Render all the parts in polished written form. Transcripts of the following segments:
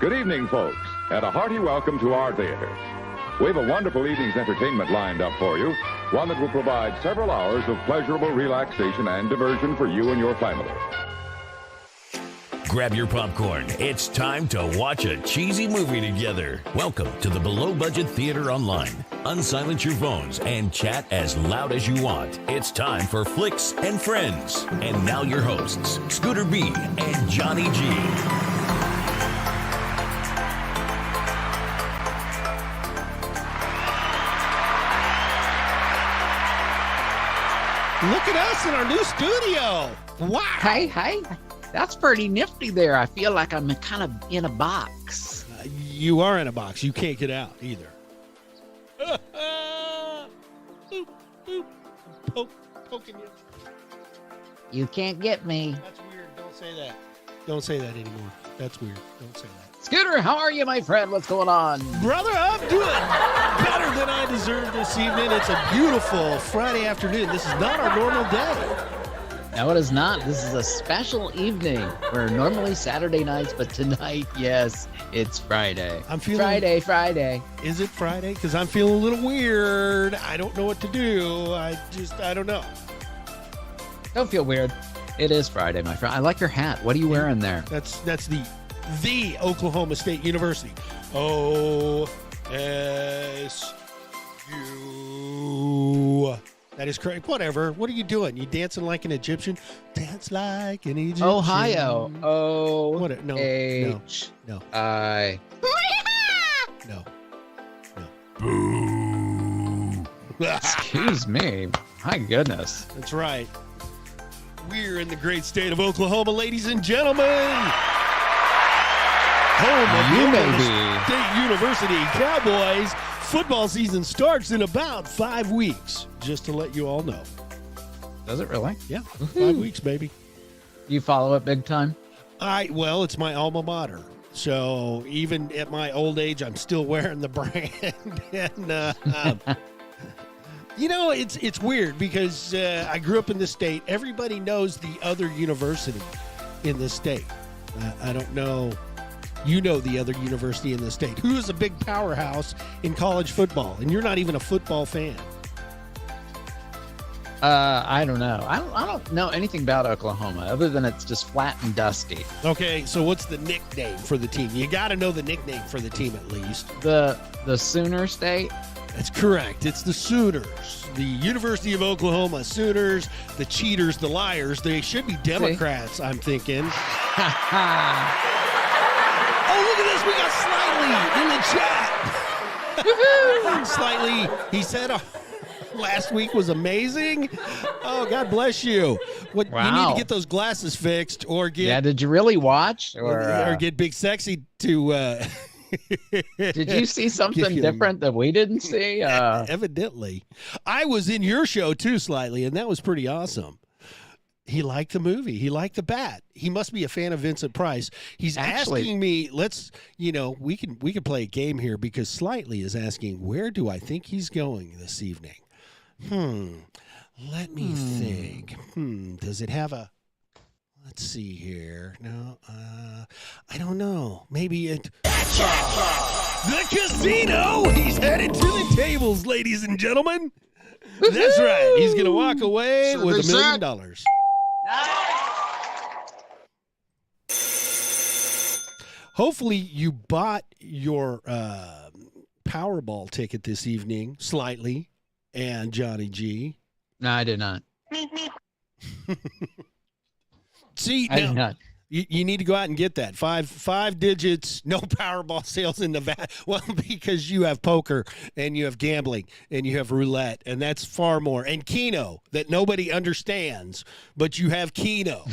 Good evening, folks, and a hearty welcome to our theater. We have a wonderful evening's entertainment lined up for you, one that will provide several hours of pleasurable relaxation and diversion for you and your family. Grab your popcorn. It's time to watch a cheesy movie together. Welcome to the Below Budget Theater Online. Unsilence your phones and chat as loud as you want. It's time for Flix and Friends. And now your hosts, Scooter B and Johnny G. Look at us in our new studio. Wow. Hey. That's pretty nifty there. I feel like I'm kind of in a box. You are in a box. You can't get out either. Boop, boop. Poking you. You can't get me. That's weird. Don't say that. Don't say that anymore. That's weird. Don't say that. Scooter, how are you, my friend? What's going on? Brother, I'm doing better than I deserve this evening. It's a beautiful Friday afternoon. This is not our normal day. No, it is not. This is a special evening. We're normally Saturday nights, but tonight, yes, it's Friday. I'm feeling Friday. Is it Friday? Because I'm feeling a little weird. I don't know what to do. I don't know. Don't feel weird. It is Friday, my friend. I like your hat. What are you wearing there? That's the Oklahoma State University. OSU. That is correct. Whatever. What are you doing? You dancing like an Egyptian? Dance like an Egyptian. Ohio. What? No. H. No. I. No. Boo. Excuse me. My goodness. That's right. We're in the great state of Oklahoma, ladies and gentlemen. Home of Oklahoma State University Cowboys. Football season starts in about 5 weeks, just to let you all know. Does it really? Yeah, 5 weeks, baby. You follow it big time? Well, it's my alma mater. So even at my old age, I'm still wearing the brand. And, it's weird because I grew up in the state. Everybody knows the other university in the state. I don't know. You know the other university in the state. Who is a big powerhouse in college football? And you're not even a football fan. I don't know. I don't know anything about Oklahoma other than it's just flat and dusty. Okay, so what's the nickname for the team? You got to know the nickname for the team at least. The Sooner State? That's correct. It's the Sooners. The University of Oklahoma Sooners, the cheaters, the liars. They should be Democrats, I'm thinking. Oh, look at this. We got Slightly in the chat. Slightly, he said last week was amazing. Oh, God bless you. Wow. You need to get those glasses fixed or get... Yeah, did you really watch? Or get Big Sexy to... Did you see something different that we didn't see? Evidently. I was in your show, too, Slightly, and that was pretty awesome. He liked the movie. He liked the bat. He must be a fan of Vincent Price. He's asking me, we can play a game here because Slightly is asking, where do I think he's going this evening? Let me think. Does it have a, let's see here. No, I don't know. Maybe it, the casino. He's headed to the tables, ladies and gentlemen. That's right. He's going to walk away with $1 million. Hopefully you bought your Powerball ticket this evening, Slightly, and Johnny G. No, I did not. See, I did not. You need to go out and get that. Five digits, no Powerball sales in Nevada. Well, because you have poker and you have gambling and you have roulette, and that's far more. And Keno that nobody understands, but you have Keno.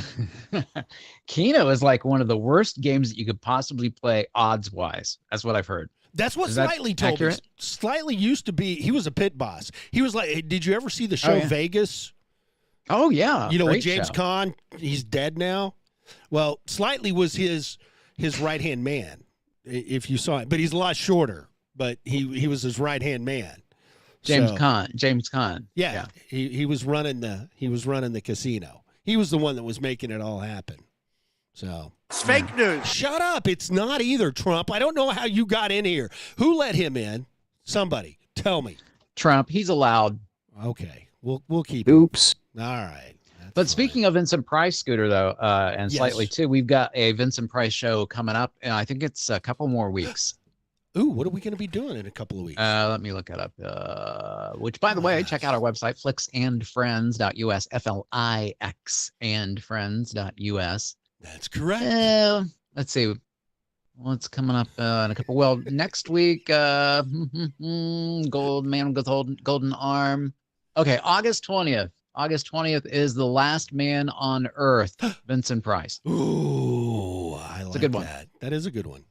Keno is like one of the worst games that you could possibly play odds-wise. That's what I've heard. That's what Slightly told me. Slightly used to be, he was a pit boss. He was like, hey, did you ever see the show Vegas? Oh, yeah. With James Caan? He's dead now. Well, Slightly was his right-hand man, if you saw it. But he's a lot shorter, but he was his right-hand man. James Caan. Yeah. He was running the casino. He was the one that was making it all happen. So It's fake news. shut up. It's not either, Trump. I don't know how you got in here. Who let him in? Somebody tell me. Trump, he's allowed. Okay, we'll keep it. Oops. All right. But speaking of Vincent Price, Scooter, though, and Yes. slightly too, we've got a Vincent Price show coming up, and I think it's a couple more weeks. Ooh, what are we going to be doing in a couple of weeks? Let me look it up. Which, by the way, check out our website, flixandfriends.us, Flix and friends.us. That's correct. Let's see. What's coming up in a couple? Well, next week, Gold Man with Golden Arm. Okay, August 20th. August 20th is The Last Man on Earth, Vincent Price. Ooh, I like a good one. that. That is a good one.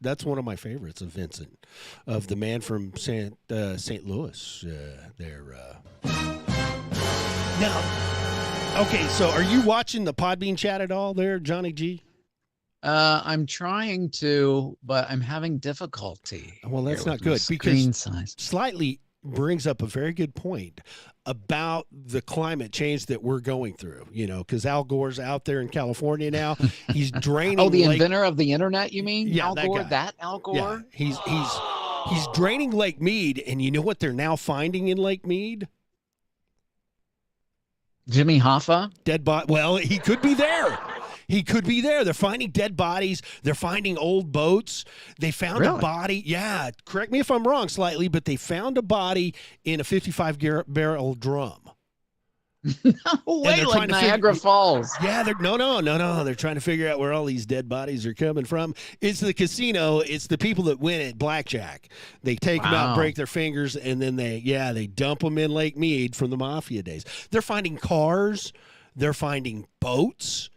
That's one of my favorites of Vincent, of the man from St. Louis. Now, okay, so are you watching the Podbean chat at all there, Johnny G? I'm trying to, but I'm having difficulty. Well, that's here not with my good screen because size. slightly brings up a very good point about the climate change that we're going through, because Al Gore's out there in California now. He's draining. Oh, the inventor of the internet, you mean? Yeah, Al that Gore? guy. That Al Gore? Yeah, he's draining Lake Mead, and you know what they're now finding in Lake Mead? Jimmy Hoffa? Dead body. Well, he could be there. He could be there. They're finding dead bodies. They're finding old boats. They found a body. Yeah, correct me if I'm wrong slightly, but they found a body in a 55-barrel drum. No way, like Niagara Falls. Yeah, no. They're trying to figure out where all these dead bodies are coming from. It's the casino. It's the people that win at blackjack. They take them out, break their fingers, and then they dump them in Lake Mead from the mafia days. They're finding cars. They're finding boats.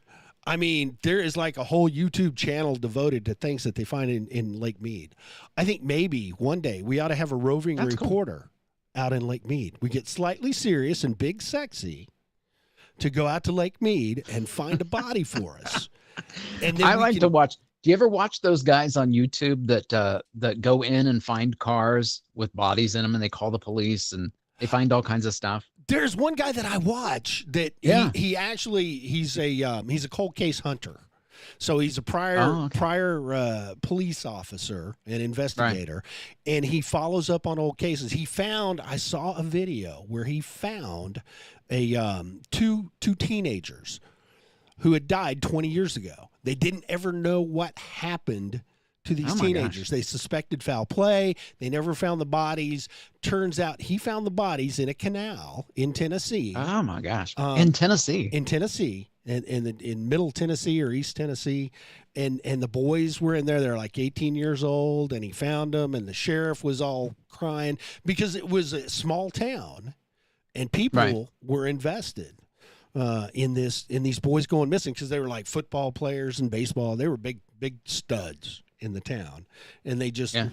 I mean, there is like a whole YouTube channel devoted to things that they find in Lake Mead. I think maybe one day we ought to have a roving reporter out in Lake Mead. We get slightly serious and big sexy to go out to Lake Mead and find a body for us. And then I like to watch. Do you ever watch those guys on YouTube that go in and find cars with bodies in them and they call the police and they find all kinds of stuff? There's one guy that I watch that he's a cold case hunter. So he's a prior police officer and investigator, and he follows up on old cases. I saw a video where he found two teenagers who had died 20 years ago. They didn't ever know what happened to these teenagers. They suspected foul play. They never found the bodies. Turns out he found the bodies in a canal in Tennessee. Oh my gosh! In Tennessee, in Middle Tennessee or East Tennessee, and the boys were in there. They're like 18 years old, and he found them. And the sheriff was all crying because it was a small town, and people were invested in these boys going missing because they were like football players and baseball. They were big studs in the town, and they just I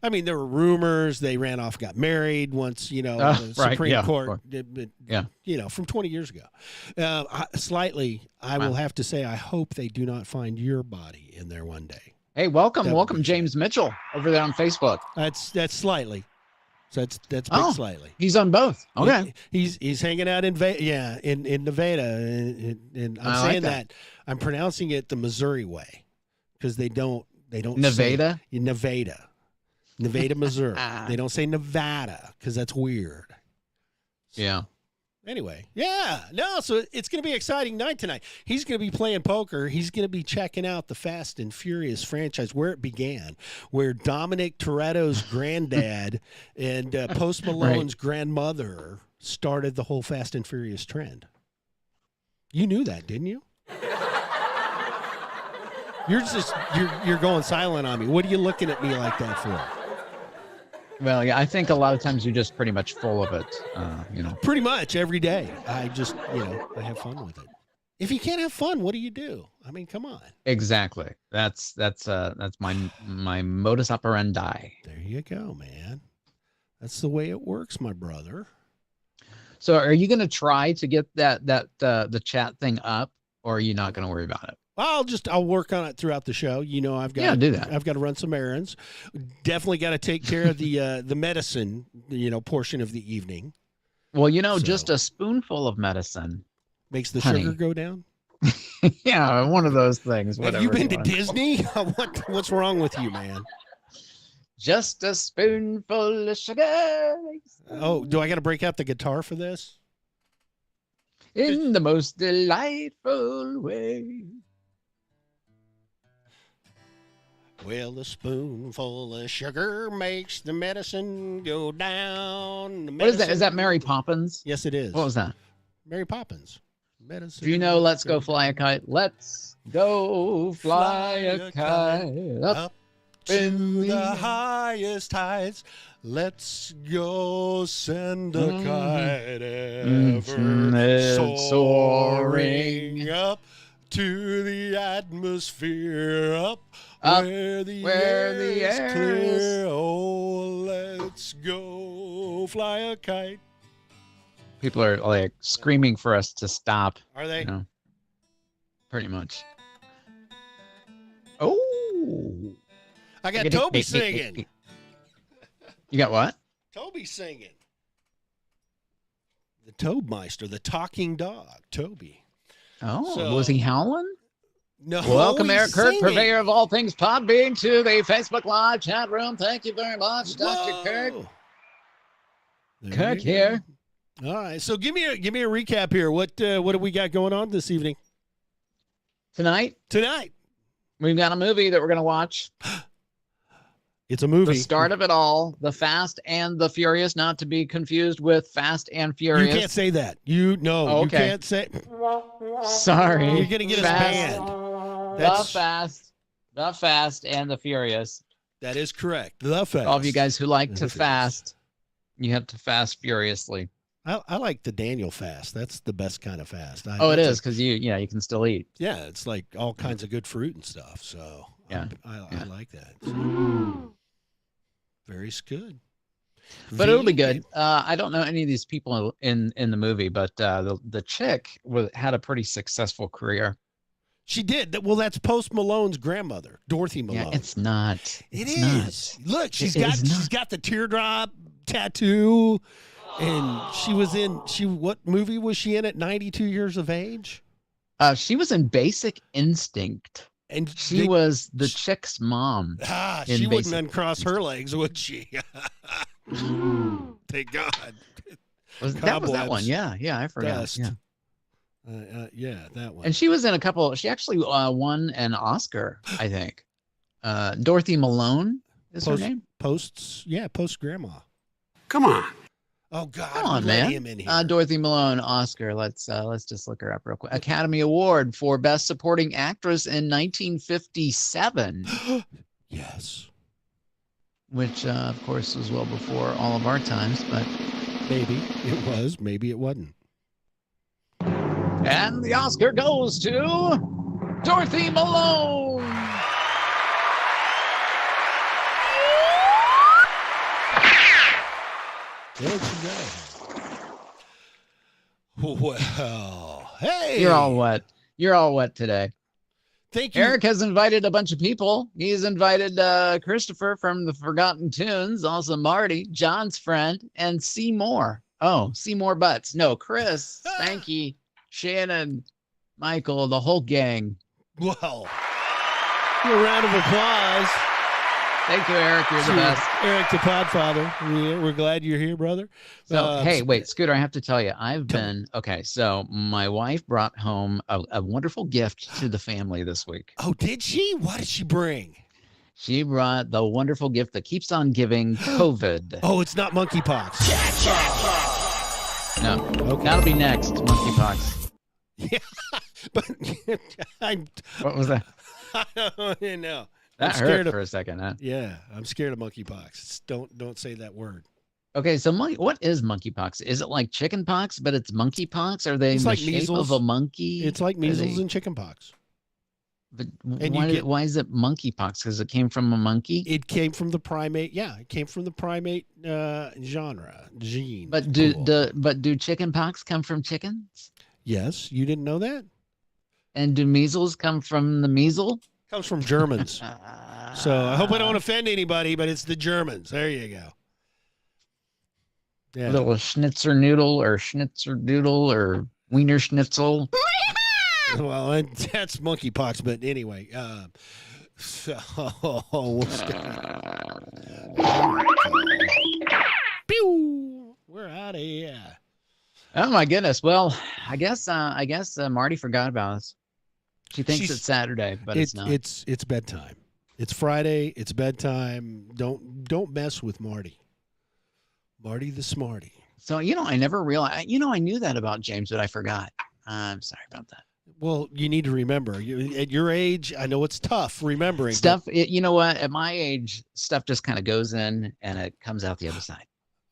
mean, there were rumors they ran off, got married once, the Supreme Court, from 20 years ago. I will have to say, I hope they do not find your body in there one day. Hey, welcome James Mitchell over there on Facebook. That's slightly. So that's big slightly. He's on both. Okay. He's hanging out in Nevada, and I'm saying that I'm pronouncing it the Missouri way because they don't Nevada? Say Nevada, Missouri. They don't say Nevada because that's weird. Yeah. Anyway, so it's going to be an exciting night tonight. He's going to be playing poker. He's going to be checking out the Fast and Furious franchise, where it began, where Dominic Toretto's granddad and Post Malone's grandmother started the whole Fast and Furious trend. You knew that, didn't you? You're going silent on me. What are you looking at me like that for? Well, yeah, I think a lot of times you're just pretty much full of it, Pretty much every day. I just, I have fun with it. If you can't have fun, what do you do? I mean, come on. Exactly. That's my modus operandi. There you go, man. That's the way it works, my brother. So, are you going to try to get the chat thing up, or are you not going to worry about it? I'll work on it throughout the show. I've got do that. I've got to run some errands. Definitely got to take care of the medicine, portion of the evening. Well, just a spoonful of medicine makes the sugar go down. Yeah, one of those things. Have Whatever you been to want. Disney? What's wrong with you, man? Just a spoonful of sugar. Oh, do I got to break out the guitar for this? In the most delightful way. Well, a spoonful of sugar makes the medicine go down. What is that? Is that Mary Poppins? Yes, it is. What was that? Mary Poppins. Medicine. Do you know Let's Go Fly a Kite? Let's go fly a kite up to the highest heights. Let's go send a kite ever soaring up to the atmosphere, up where the air is clear. Oh, let's go fly a kite. People are like screaming for us to stop. Are they? You know, pretty much. Oh, I got Toby singing. You got what? Toby singing. The Toadmeister, the talking dog, Toby. Oh, So- was he howling? No, Welcome, he's Eric Kirk, singing. purveyor of all things Podbean, to the Facebook Live chat room. Thank you very much, Dr. Kirk. Whoa. There Kirk you go. here. All right, so give me a recap here. What do we got going on this evening? Tonight, Tonight, we've got a movie that we're going to watch. it's a movie. The start of it all, The Fast and the Furious, not to be confused with Fast and You Furious. can't say that. You okay. can't say. Sorry. You're gonna get us banned. The Fast and the Furious. That is correct. The Fast. All of you guys who like to Furious. fast, you have to fast furiously. I like the Daniel fast. That's the best kind of fast. Oh, it is, because you can still eat. Yeah, it's like all kinds of good fruit and stuff. So Yeah. I like that. Very good. But it'll be good. I don't know any of these people in the movie, but the chick had a pretty successful career. She did. Well, that's Post Malone's grandmother, Dorothy Malone. Yeah, it's not. It It's is. Look, she's It is she's not. got the teardrop tattoo, and she was in what movie was she in at 92 years of age? She was in Basic Instinct. And She they- was the chick's mom. in she wouldn't Basic uncross her legs, would she? Thank God. That was that Cobwebs. one. Yeah, I forgot. Dust. Yeah. Yeah, that one. And she was in a couple. She actually won an Oscar, I think. Dorothy Malone is her name. Post grandma. Come on. Oh God, Come on, let man. him in here. Dorothy Malone, Oscar. Let's just look her up real quick. Academy Award for Best Supporting Actress in 1957, Yes, which of course was well before all of our times. But maybe it was, maybe it wasn't. and the Oscar goes to Dorothy Malone. There you go. Well, hey, You're all wet. You're all wet today. Thank you. Eric has invited a bunch of people. He's invited Christopher from the Forgotten Tunes, also Marty, John's friend, and Seymour. Oh, Seymour Butts. No, Chris, Spanky, Shannon, Michael, the whole gang. Well, a round of applause. Thank you, Eric. You're the best. Eric the Podfather. We're glad you're here, brother. So, hey, wait, Scooter, I have to tell you, I've Tell been, okay, so my wife brought home a wonderful gift to the family this week. Oh, did she? What did she bring? She brought the wonderful gift that keeps on giving, COVID. Oh, it's not monkeypox. No, Okay. that'll be next, monkeypox. Yeah, but What was that? I don't know. That I'm scared hurt of- for a second, huh? Yeah, I'm scared of monkeypox. Don't say that word. Okay, so what is monkeypox? Is it like chickenpox, but it's monkeypox? Are they It's in like the shape measles. of a monkey? It's like Are measles they- and chickenpox. But and you why, get- why is it monkeypox? Because it came from a monkey? It came from the primate. Yeah, it came from the primate gene. But do pool. chickenpox come from chickens? Yes, you didn't know that? And do measles come from the measle? Comes from Germans. So I hope I don't offend anybody, but it's the Germans. There you go. Yeah. Little schnitzer noodle or schnitzer doodle or wiener schnitzel. Well, that's monkeypox, but anyway. So we'll Pew! We're out of here. Oh my goodness. Well, I guess Marty forgot about us. She thinks it's Saturday, but it's not. It's bedtime. It's Friday. It's bedtime. Don't mess with Marty. Marty the Smarty. So I never realized. I knew that about James, but I forgot. I'm sorry about that. Well, you need to remember. At your age, I know it's tough remembering stuff. You know what? At my age, stuff just kind of goes in and it comes out the other side.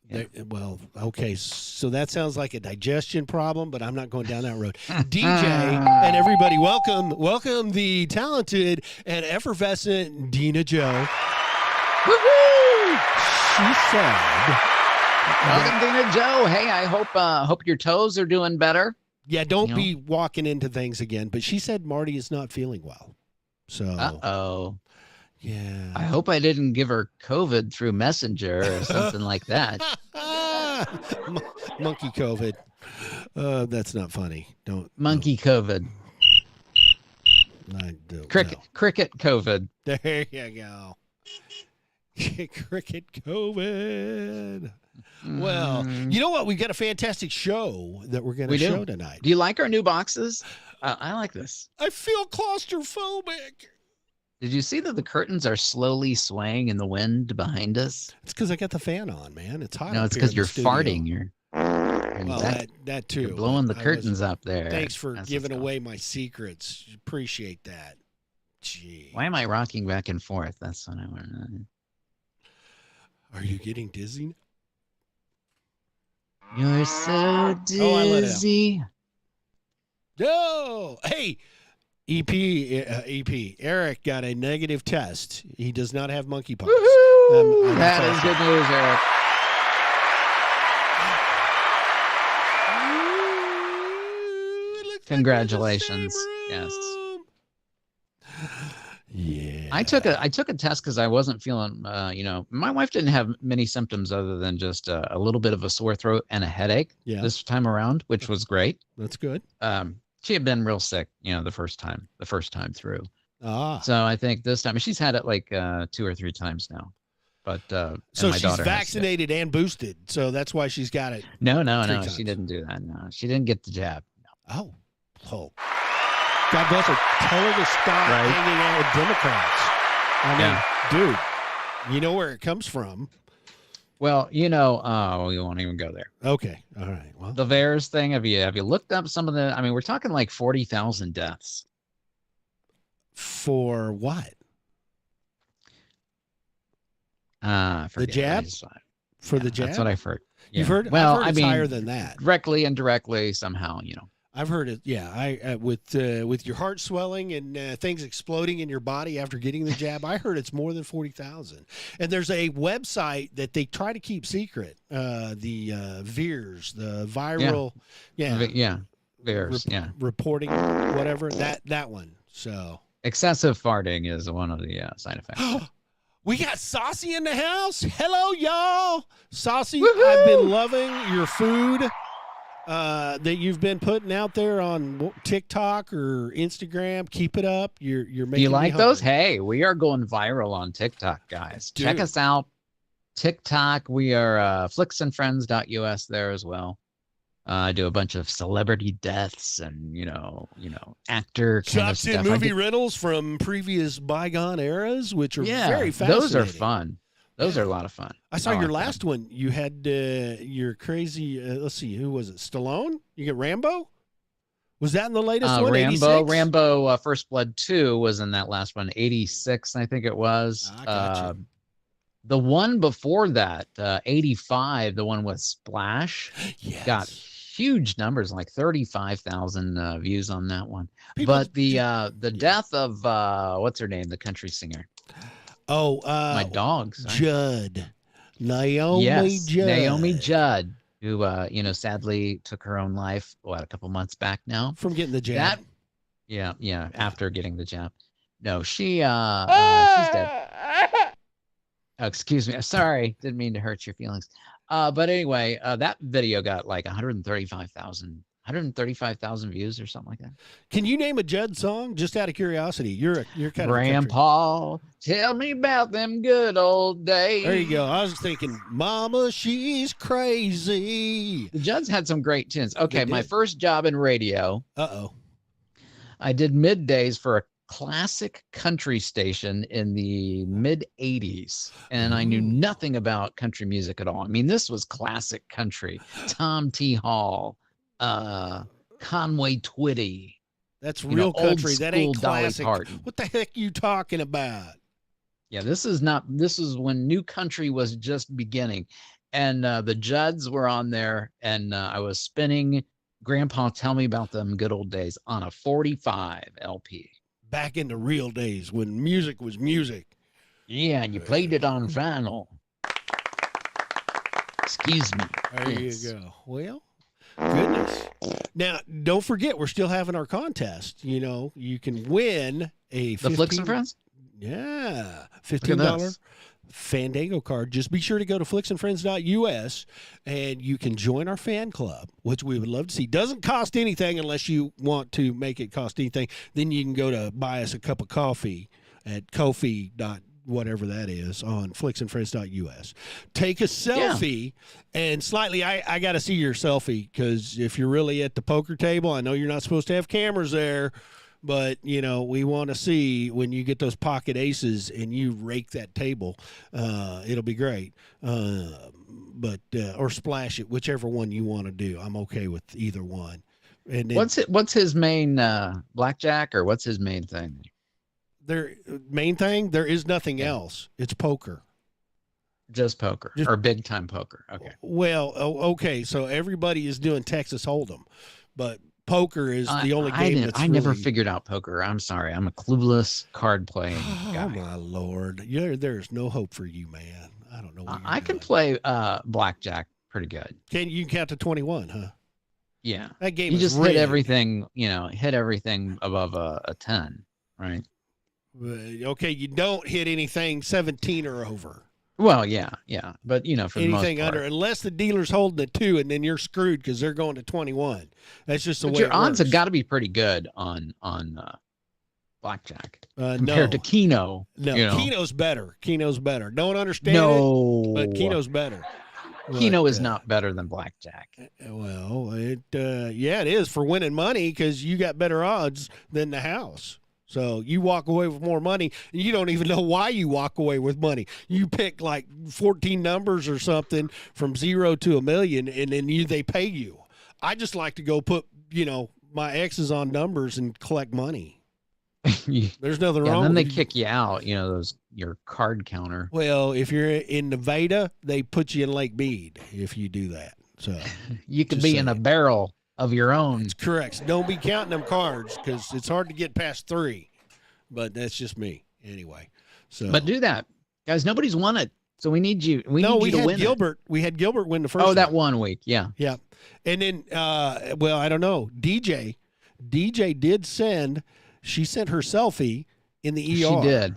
Yeah. Well, okay, so that sounds like a digestion problem, but I'm not going down that road. DJ and everybody, welcome the talented and effervescent Dina Joe. Woohoo! She said, "Welcome, Dina Joe. Hey, I hope your toes are doing better." Yeah, don't be walking into things again. But she said Marty is not feeling well. So. Uh-oh. Yeah. I hope I didn't give her COVID through Messenger or something like that. Monkey COVID. That's not funny. Don't. Monkey COVID. I don't. Cricket COVID. There you go. Cricket COVID. Well, you know what? We've got a fantastic show that we're going to show tonight. Do you like our new boxes? I like this. I feel claustrophobic. Did you see that the curtains are slowly swaying in the wind behind us? It's because I got the fan on, man. It's hot. No, it's because you're farting. Well, that too. You're blowing the curtains up there. Thanks for giving away my secrets. Appreciate that. Gee. Why am I rocking back and forth? That's what I want to know. Are you getting dizzy? You're so dizzy. No. Hey, EP. Eric got a negative test. He does not have monkeypox. That is good news, Eric. Congratulations. Yes. Yeah. I took a test because I wasn't feeling. My wife didn't have many symptoms other than just a little bit of a sore throat and a headache this time around, which was great. That's good. She had been real sick, the first time through. Ah. So I think this time she's had it like 2 or 3 times now. But so she's vaccinated and boosted, so that's why she's got it. No, she didn't do that. No, she didn't get the jab. No. Oh. God bless her. Tell her to stop hanging out with Democrats. I mean, dude, you know where it comes from. Well, we won't even go there. Okay. All right. Well, the VAERS thing, have you looked up some of the, we're talking like 40,000 deaths. For what? The jab? For the jab? That's what I've heard. Yeah. You've heard? Well, I've heard it's higher than that. Directly, indirectly, somehow, I've heard it. Yeah, I with your heart swelling and things exploding in your body after getting the jab, I heard it's more than 40,000. And there's a website that they try to keep secret. The VAERS, the viral, VAERS, reporting, whatever that one. So excessive farting is one of the side effects. We got Saucy in the house. Hello, y'all. Saucy, Woo-hoo! I've been loving your food. That you've been putting out there on TikTok or Instagram. Keep it up. You're making. Do you like those? Hey, we are going viral on TikTok, guys. Dude. Check us out. TikTok. We are flixandfriends.us there as well. I do a bunch of celebrity deaths and actor kind of stuff. Movie rentals from previous bygone eras, which are very fascinating. Those are fun. Those are a lot of fun. I saw your last one. You had your crazy, let's see, who was it? Stallone? You get Rambo? Was that in the latest one? Rambo First Blood 2 was in that last one. 86, I think it was. Gotcha. The one before that, 85, the one with Splash, got huge numbers, like 35,000 views on that one. But the death of, what's her name? The country singer. Oh, my dogs. Judd. Naomi Judd, who sadly took her own life a couple months back now from getting the jab. After getting the jab. No, she's dead. Oh, excuse me. Sorry, didn't mean to hurt your feelings. But anyway, that video got like 135,000 135,000 views or something like that. Can you name a Judd song? Just out of curiosity. You're kind of a country. Grandpa, tell me about them good old days. There you go. I was thinking, Mama, she's crazy. The Judds had some great tunes. Okay, my first job in radio. I did middays for a classic country station in the mid 80s, and I knew nothing about country music at all. I mean, this was classic country. Tom T. Hall, Conway Twitty. That's real country. That ain't classic. Dolly What the heck are you talking about? Yeah, this is when new country was just beginning, and the Judds were on there, and I was spinning Grandpa Tell Me About Them Good Old Days on a 45 LP. Back in the real days when music was music. Yeah, and you played it on vinyl. Excuse me. There you go. Well, goodness. Now, don't forget, we're still having our contest. You know, you can win the Flix Friends? Yeah. $15 Fandango card. Just be sure to go to flixandfriends.us and you can join our fan club, which we would love to see. Doesn't cost anything unless you want to make it cost anything. Then you can go to buy us a cup of coffee at Ko-fi.whatever that is on flixandfriends.us. Take a selfie and slightly, I got to see your selfie because if you're really at the poker table, I know you're not supposed to have cameras there. But, you know, we want to see when you get those pocket aces and you rake that table. It'll be great. Or splash it, whichever one you want to do. I'm okay with either one. And then, what's his main blackjack, or what's his main thing? Main thing? There is nothing else. It's poker. Just poker or big time poker. Okay. Well, okay. So everybody is doing Texas Hold'em, but poker is the only game I never figured out poker. I'm sorry. I'm a clueless card playing guy. Oh, my Lord. There's no hope for you, man. I don't know what I can play blackjack pretty good. You can count to 21, huh? Yeah. That game you is just rigged. hit everything, hit everything above a 10, right? Okay, you don't hit anything 17 or over. Well, yeah. But, for anything the most part. under, unless the dealer's holding a 2, and then you're screwed because they're going to 21. That's just the way your it odds works. have got to be pretty good on blackjack compared no. to Keno. No, Keno's better. Keno's better. Don't understand it, but Keno's better. Keno is not better than blackjack. Well, it is for winning money because you got better odds than the house. So you walk away with more money, and you don't even know why you walk away with money. You pick like 14 numbers or something from 0 to 1,000,000, and then they pay you. I just like to go put, my X's on numbers and collect money. There's nothing wrong. And then with they kick you out, your card counter. Well, if you're in Nevada, they put you in Lake Mead if you do that. So you could be in a barrel of your own. It's correct. So don't be counting them cards because it's hard to get past 3. But that's just me anyway. So, but do that, guys. Nobody's won it, so we need you. We need you to win. We had Gilbert win the first. Oh, that 1 week, yeah. And then, I don't know. DJ did send. She sent her selfie in the ER. She did.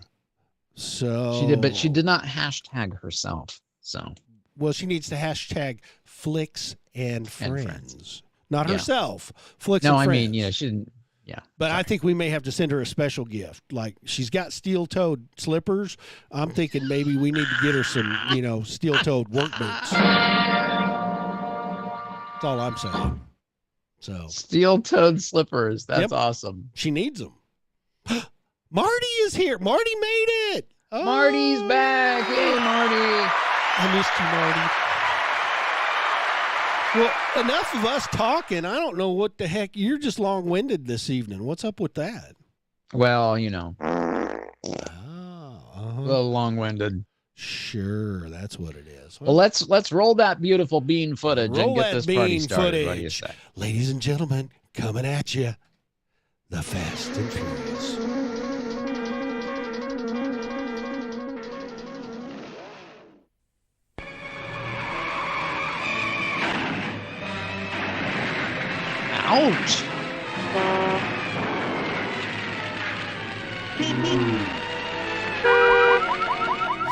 So she did, but she did not hashtag herself. So well, she needs to hashtag Flix and Friends. Not herself. Flix and Friends. No, I mean, she didn't. Yeah. But I think we may have to send her a special gift. Like she's got steel-toed slippers. I'm thinking maybe we need to get her some, steel-toed work boots. That's all I'm saying. So steel-toed slippers. That's awesome. She needs them. Marty is here. Marty made it. Oh. Marty's back. Hey, Marty. I missed you, Marty. Well, enough of us talking. I don't know what the heck. You're just long-winded this evening. What's up with that? Well, a little little long-winded. Sure, that's what it is. Well, let's roll that beautiful bean footage and get this party started. Footage. What do you say? Ladies and gentlemen, coming at you, the Fast and Furious. Ouch!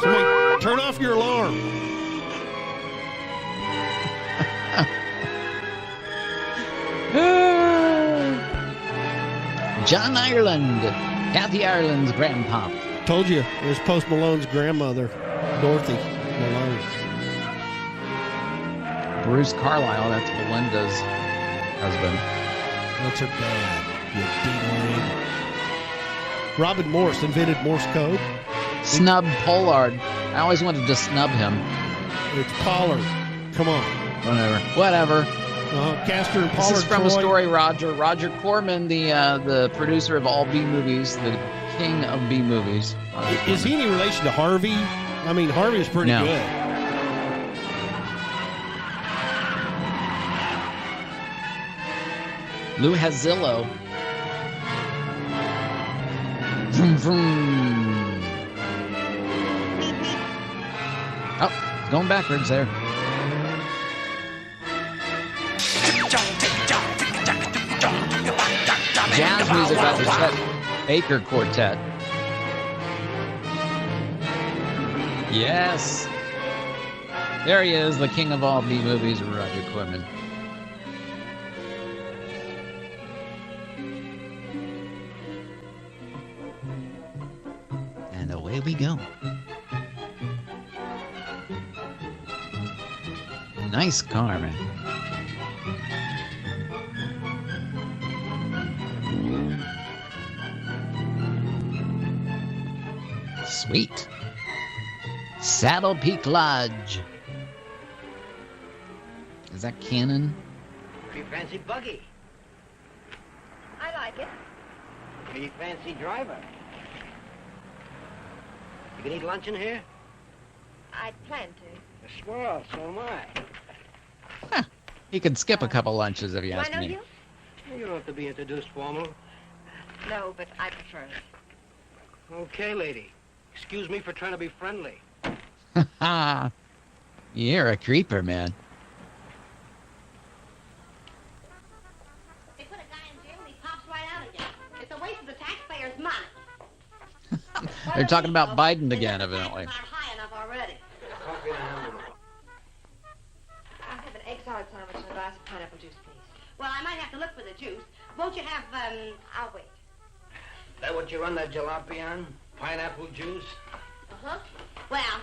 Somebody, turn off your alarm. John Ireland, Kathy Ireland's grandpop. Told you, it was Post Malone's grandmother, Dorothy Malone. Bruce Carlisle, that's Belinda's husband. That's her dad, you ding-a-ling. Robin Morse invented Morse code. Snub Pollard. I always wanted to snub him. It's Pollard. Come on. Whatever. Castor and Pollard. This is from Troy. a story, Roger. Roger Corman, the producer of all B movies, the king of B movies. Is he any relation to Harvey? I mean, Harvey is pretty good. Lou Hazzillo. Vroom, vroom. Oh, it's going backwards there. Jazz music by the Chet Baker Quartet. Yes. There he is, the king of all B movies, Roger Corman. And away we go. Nice car, man. Sweet. Saddle Peak Lodge. Is that Cannon? Pretty fancy buggy. I like it. Pretty fancy driver. You can eat lunch in here? I plan to. Well, so am I. Huh. He could skip a couple lunches if you Do I ask know me. you? You don't have to be introduced formal. No, but I prefer it. Okay, lady. Excuse me for trying to be friendly. Ha! You're a creeper, man. They put a guy in jail and he pops right out again. It's a waste of the taxpayers' money. They're talking about Biden again, evidently. Aren't high enough already. Coffee and a hamburger. I'll have an egg salad sandwich and a glass of pineapple juice, please. Well, I might have to look for the juice. Won't you have, I'll wait. That what you run that jalopy on? Pineapple juice? Uh-huh. Well,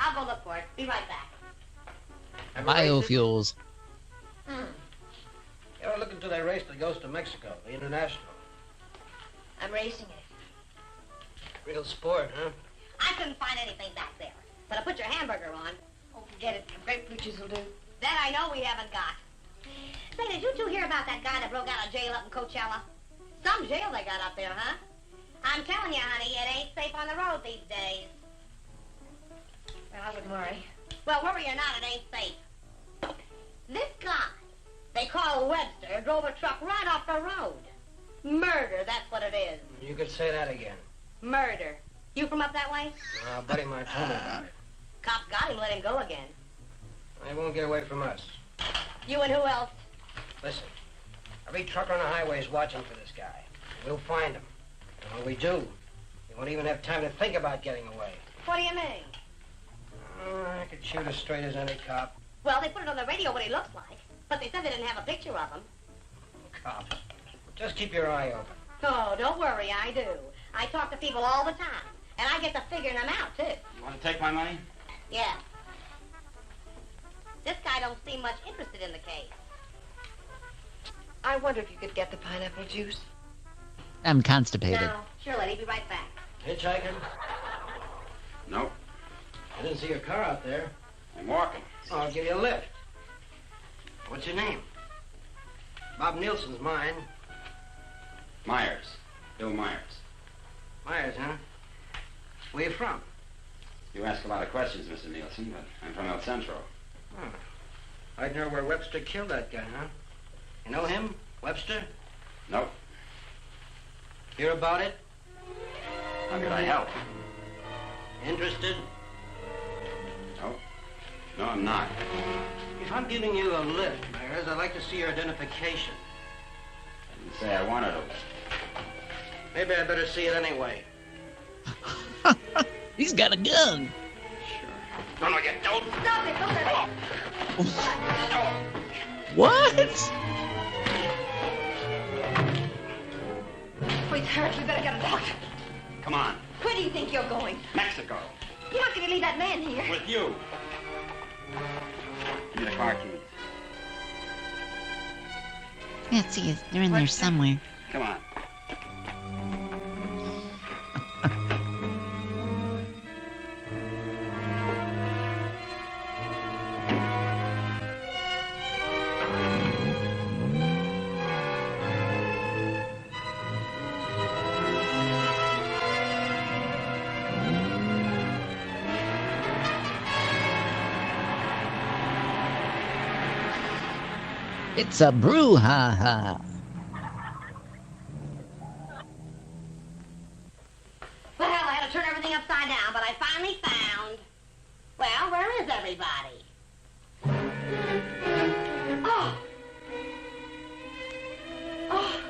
I'll go look for it. Be right back. Ever raced it? Biofuels. Hmm. You ever look into that race that goes to Mexico, the International? I'm racing it. Real sport, huh? I couldn't find anything back there. But I put your hamburger on. Oh, forget it. Grapefruit juice will do. That I know we haven't got. Say, did you two hear about that guy that broke out of jail up in Coachella? Some jail they got up there, huh? I'm telling you, honey, it ain't safe on the road these days. Well, I wouldn't worry. Well, worry or not, it ain't safe. This guy, they call Webster, drove a truck right off the road. Murder, that's what it is. You could say that again. Murder. You from up that way? A buddy of mine told me about it. Cops got him, let him go again. They won't get away from us. You and who else? Listen, every trucker on the highway is watching for this guy. We'll find him. And when we do, he won't even have time to think about getting away. What do you mean? Oh, I could shoot as straight as any cop. Well, they put it on the radio what he looks like, but they said they didn't have a picture of him. Cops. Just keep your eye open. Oh, don't worry, I do. I talk to people all the time, and I get to figuring them out, too. You want to take my money? Yeah. This guy don't seem much interested in the case. I wonder if you could get the pineapple juice. I'm constipated. No, sure, lady, be right back. Hitchhiking? Nope. I didn't see your car out there. I'm walking. Oh, I'll give you a lift. What's your name? Bob Nielsen's mine. Myers. Bill Myers. Myers, huh? Where you from? You ask a lot of questions, Mr. Nielsen, but I'm from El Centro. Oh. I'd know where Webster killed that guy, huh? You know him? Webster? Nope. Hear about it? How could I help? Interested? Nope. No, I'm not. If I'm giving you a lift, Myers, I'd like to see your identification. I didn't say I wanted a lift. Maybe I better see it anyway. He's got a gun. Sure. No, you don't. Stop it, don't let What? Come on. Where do you think you're going? Mexico. You're not going to leave that man here. With you. Give me the car keys. Let's see, they're in there somewhere. Come on. It's a brouhaha. Well, I had to turn everything upside down, but I finally found... Well, where is everybody? Oh! Oh!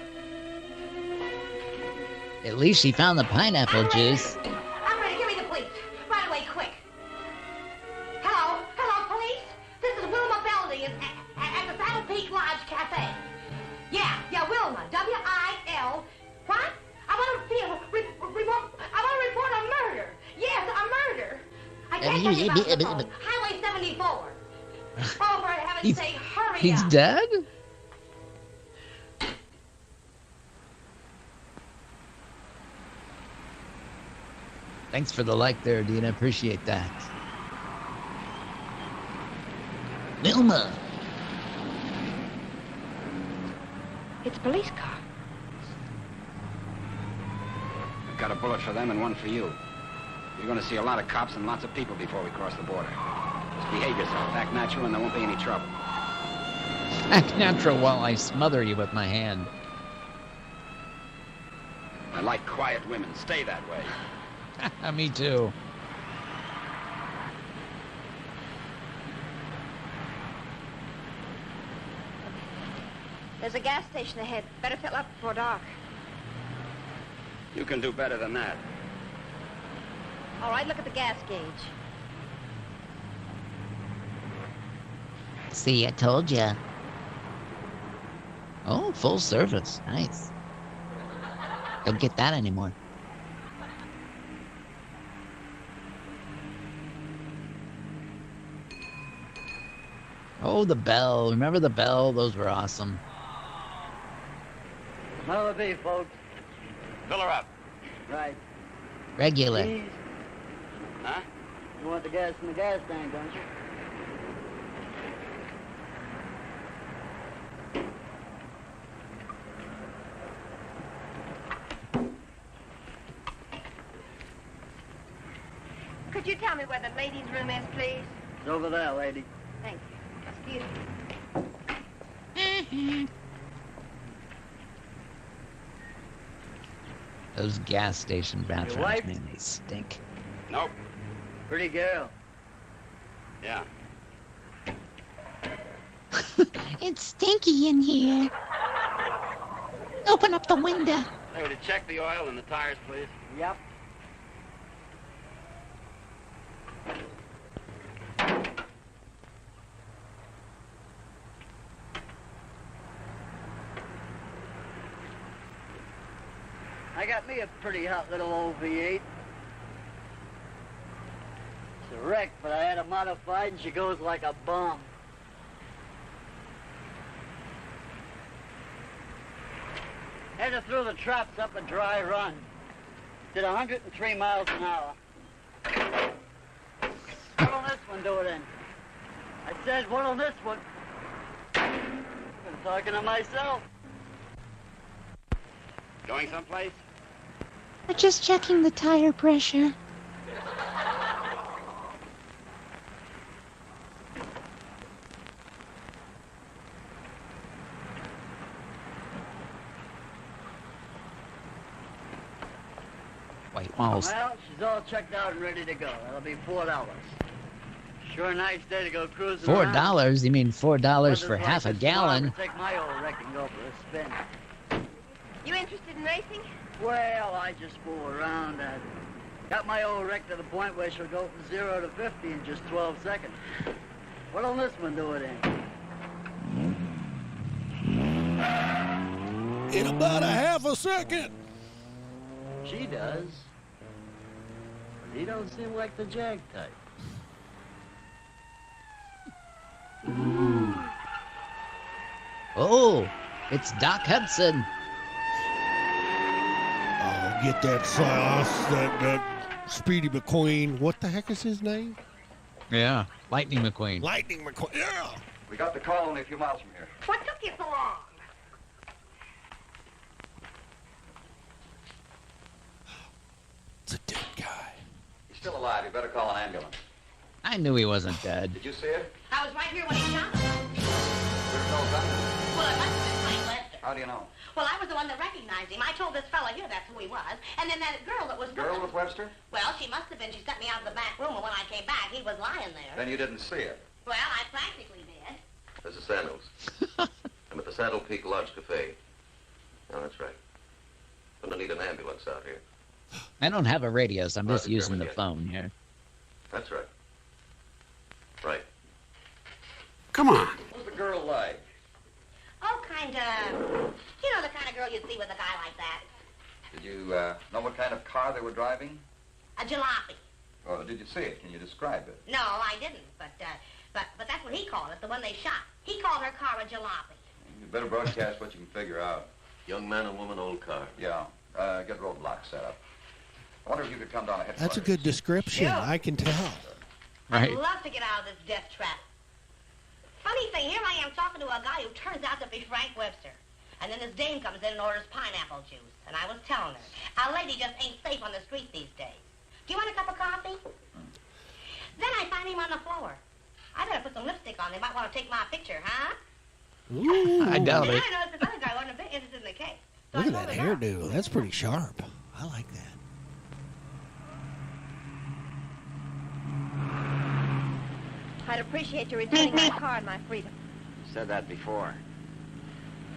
At least she found the pineapple juice. I'm ready. Give me the police. Right away, quick. Hello? Hello, police? This is Wilma Belding at the Saddle Peak Lodge Cafe. Yeah, Wilma. W-I-L. What? I want to report a murder. Yes, a murder. I can't tell you about the phone. Highway 74. Oh, for heaven's sake, hurry He's up. dead? Thanks for the like there, Dina. Appreciate that. Wilma. It's a police car. I've got a bullet for them and one for you. You're going to see a lot of cops and lots of people before we cross the border. Just behave yourself, act natural, and there won't be any trouble. Act natural while I smother you with my hand. I like quiet women. Stay that way. Me too. There's a gas station ahead. Better fill up before dark. You can do better than that. All right, look at the gas gauge. See, I told ya. Oh, full service. Nice. Don't get that anymore. Oh, the bell. Remember the bell? Those were awesome. Another beef, folks. Fill her up. Right. Regular. Please. Huh? You want the gas in the gas tank, don't you? Could you tell me where the ladies' room is, please? It's over there, lady. Thank you. Excuse me. Those gas station bathrooms, wife? man, they stink. Nope. Pretty girl. Yeah. It's stinky in here. Open up the window. Hey, would you check the oil and the tires, please? Yep. I got me a pretty hot little old V8. It's a wreck, but I had her modified and she goes like a bomb. Had her through the traps up a dry run. Did 103 miles an hour. What'll this one do it in? I said, what'll this one? I'm talking to myself. Going someplace? We're just checking the tire pressure. White walls. Well, she's all checked out and ready to go. That'll be $4. Sure nice day to go cruising around. $4? You mean $4 Weather's for like half a this gallon? tomorrow, Take my old wreck and go for a spin. You interested in racing? Well, I just fool around. I got my old wreck to the point where she'll go from 0 to 50 in just 12 seconds. What'll this one do it in? In about a half a second. She does. He don't seem like the jag type. Oh, it's Doc Hudson. Oh, get that sauce, that Speedy McQueen. What the heck is his name? Yeah, Lightning McQueen. Lightning McQueen. Yeah. We got the call only a few miles from here. What took you so long? It's a dead guy. He's still alive. You better call an ambulance. I knew he wasn't dead. Did you see it? I was right here when he shot him. There's no gun. Well, it must have been Frank Lester. How do you know? Well, I was the one that recognized him. I told this fella here that's who he was. And then that girl that was with Girl him. with Webster? Well, she must have been. She sent me out to the back room, and when I came back, he was lying there. Then you didn't see it. Well, I practically did. This is Samuels. I'm at the Saddle Peak Lodge Cafe. Oh, that's right. I'm gonna need an ambulance out here. I don't have a radio, so I'm just Roger, using the German, phone here. That's right. Right. Come on. Who's the girl like? Oh, kind of. You know, the kind of girl you'd see with a guy like that. Did you know what kind of car they were driving? A jalopy. Or did you see it? Can you describe it? No, I didn't. But that's what he called it, the one they shot. He called her car a jalopy. You better broadcast what you can figure out. Young man and woman, old car. Yeah. Get roadblocks set up. I wonder if you could come down ahead. That's a good description. Sure. I can tell. Right. I'd love to get out of this death trap. Funny thing, here I am talking to a guy who turns out to be Frank Webster. And then this dame comes in and orders pineapple juice. And I was telling her, a lady just ain't safe on the street these days. Do you want a cup of coffee? Then I find him on the floor. I better put some lipstick on. They might want to take my picture, huh? Ooh. I doubt Then it. I noticed this other guy wasn't a bit interested in the case. So Look I at that told the girl. hairdo. That's pretty sharp. I like that. I'd appreciate you returning my car and my freedom. Said that before.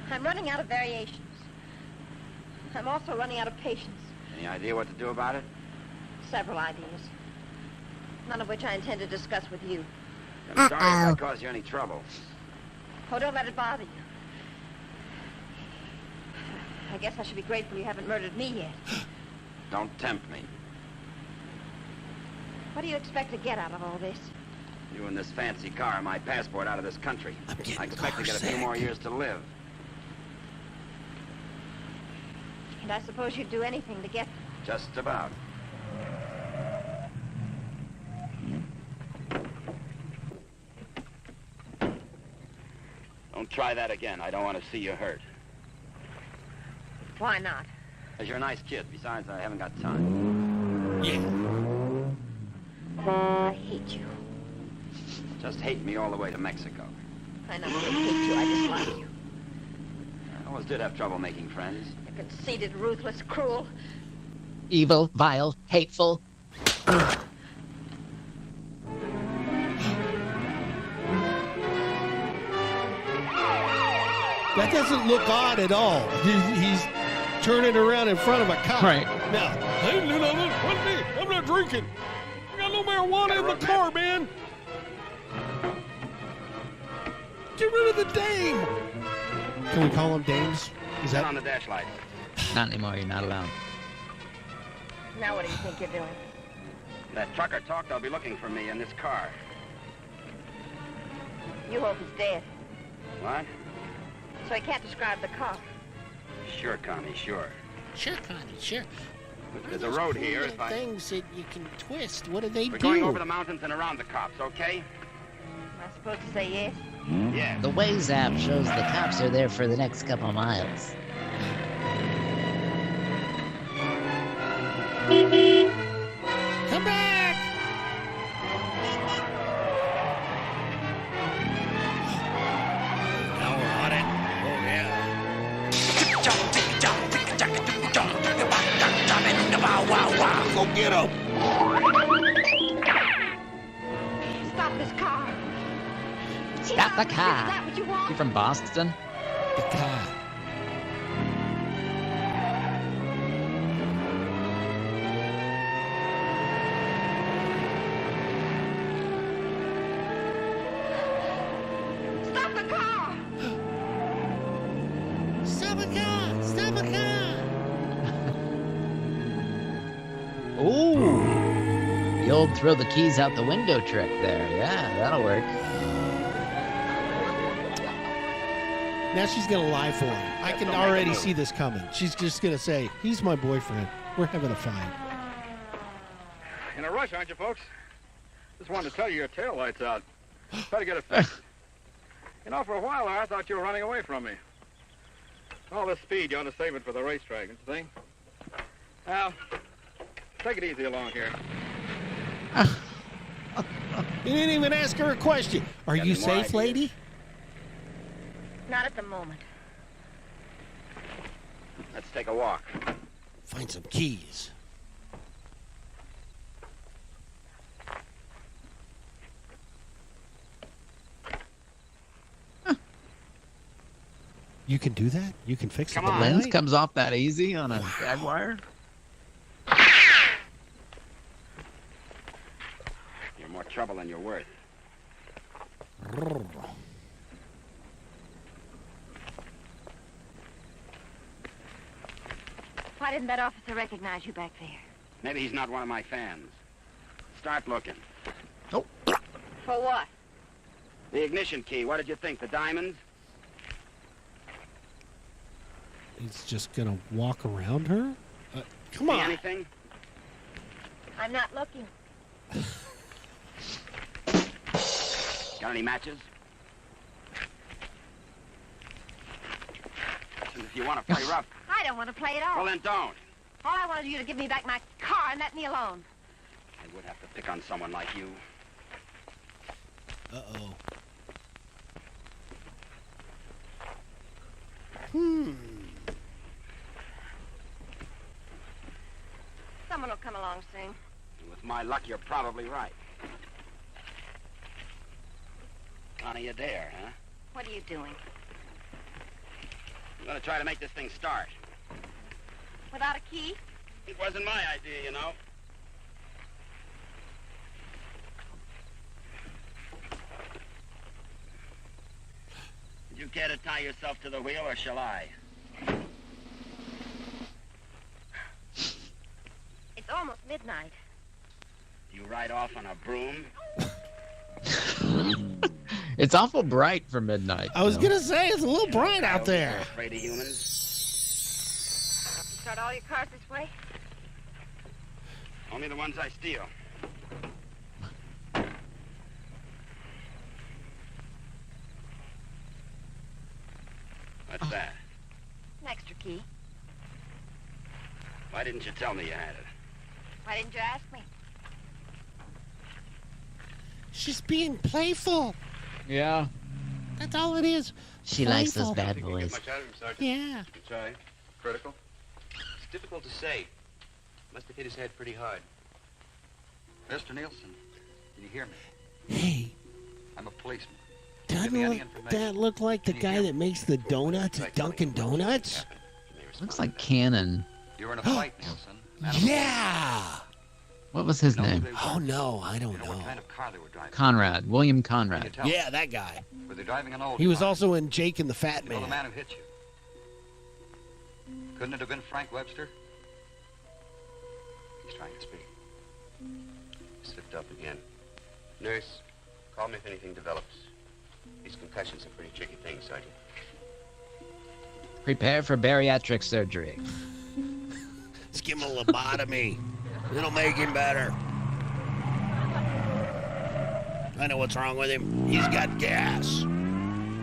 I'm running out of variations. I'm also running out of patience. Any idea what to do about it? Several ideas. None of which I intend to discuss with you. I'm sorry if I caused you any trouble. Oh, don't let it bother you. I guess I should be grateful you haven't murdered me yet. Don't tempt me. What do you expect to get out of all this? You and this fancy car are my passport out of this country. I'm getting I expect to get a few carsick. more years to live. And I suppose you'd do anything to get them. Just about. Don't try that again. I don't want to see you hurt. Why not? Because you're a nice kid. Besides, I haven't got time. Yeah. I hate you. Just hate me all the way to Mexico. I not only hate you, I dislike you. I always did have trouble making friends. You're conceited, ruthless, cruel. Evil, vile, hateful. That doesn't look odd at all. He's turning around in front of a cop. Right. Now, I didn't do nothing. What me? I'm not drinking. I got no marijuana in the car, man. Get rid of the dame. Can we call them dames? Is Turn that on the dash light. Not anymore. You're not allowed. Now what do you think you're doing? That trucker talked, they'll be looking for me in this car. You hope he's dead, What? so he can't describe the car. Sure, Connie, sure. Sure, Connie, sure. There's a road here. Little If I... things that you can twist. What do they We're do? going over the mountains and around the cops, okay? Am I supposed to say yes? Yeah. The Waze app shows the cops are there for the next couple miles. Come back! Now we're on it. Oh, yeah. Go get him! Stop this car. Stop the Is car. that what you want? You from Boston? The car. Stop the car! Stop a car! Stop a car! Ooh. The old throw the keys out the window trick there. Yeah, that'll work. Now she's going to lie for him. I can already see this coming. She's just going to say, he's my boyfriend. We're having a fight. In a rush, aren't you, folks? Just wanted to tell you your tail light's out. Try to get it fixed. You know, for a while there, I thought you were running away from me. All this speed, you ought to save it for the racetrack, don't you think? Now, take it easy along here. You didn't even ask her a question. Are you safe, lady? Not at the moment. Let's take a walk. Find some keys. You can do that? You can fix it? The lens comes off that easy on a Jaguar? You're more trouble than you're worth. Why didn't that officer recognize you back there? Maybe he's not one of my fans. Start looking. For what? The ignition key, what did you think, the diamonds? He's just going to walk around her? Come See on. anything? I'm not looking. Got any matches? Listen, if you want to play rough, I don't want to play at all. well then don't. All I wanted you to give me back my car and let me alone. I would have to pick on someone like you. Uh-oh. Someone will come along soon. With my luck, you're probably right. None of you dare, huh? What are you doing? I'm gonna try to make this thing start. Without a key? It wasn't my idea, you know. Did you care to tie yourself to the wheel, or shall I? It's almost midnight. You ride off on a broom? It's awful bright for midnight. I was going to say, it's a little bright out there. Afraid of humans? You start all your cars this way? Only the ones I steal. What's that? An extra key. Why didn't you tell me you had it? Why didn't you ask me? She's being playful. Yeah. That's all it is. She likes those bad boys. Much out of him, Sergeant. Yeah. Try. Critical? It's difficult to say. Must have hit his head pretty hard. Mr. Nielsen, can you hear me? Hey, I'm a policeman. doesn't that look like the guy that makes the donuts at Dunkin' Donuts? Looks like Cannon. You were in a fight, Nielsen. Yeah. What was his name? Oh, no, I don't know. What kind of car they were driving? Conrad. William Conrad. Yeah, that guy. Were they driving an old He was car? also in Jake and the Fat You know the Man. man who hit you? Couldn't it have been Frank Webster? He's trying to speak. Slipped up again. Nurse, call me if anything develops. These concussions are pretty tricky things, Sergeant. Prepare for bariatric surgery. Let's give him a lobotomy. It'll make him better. I know what's wrong with him. He's got gas.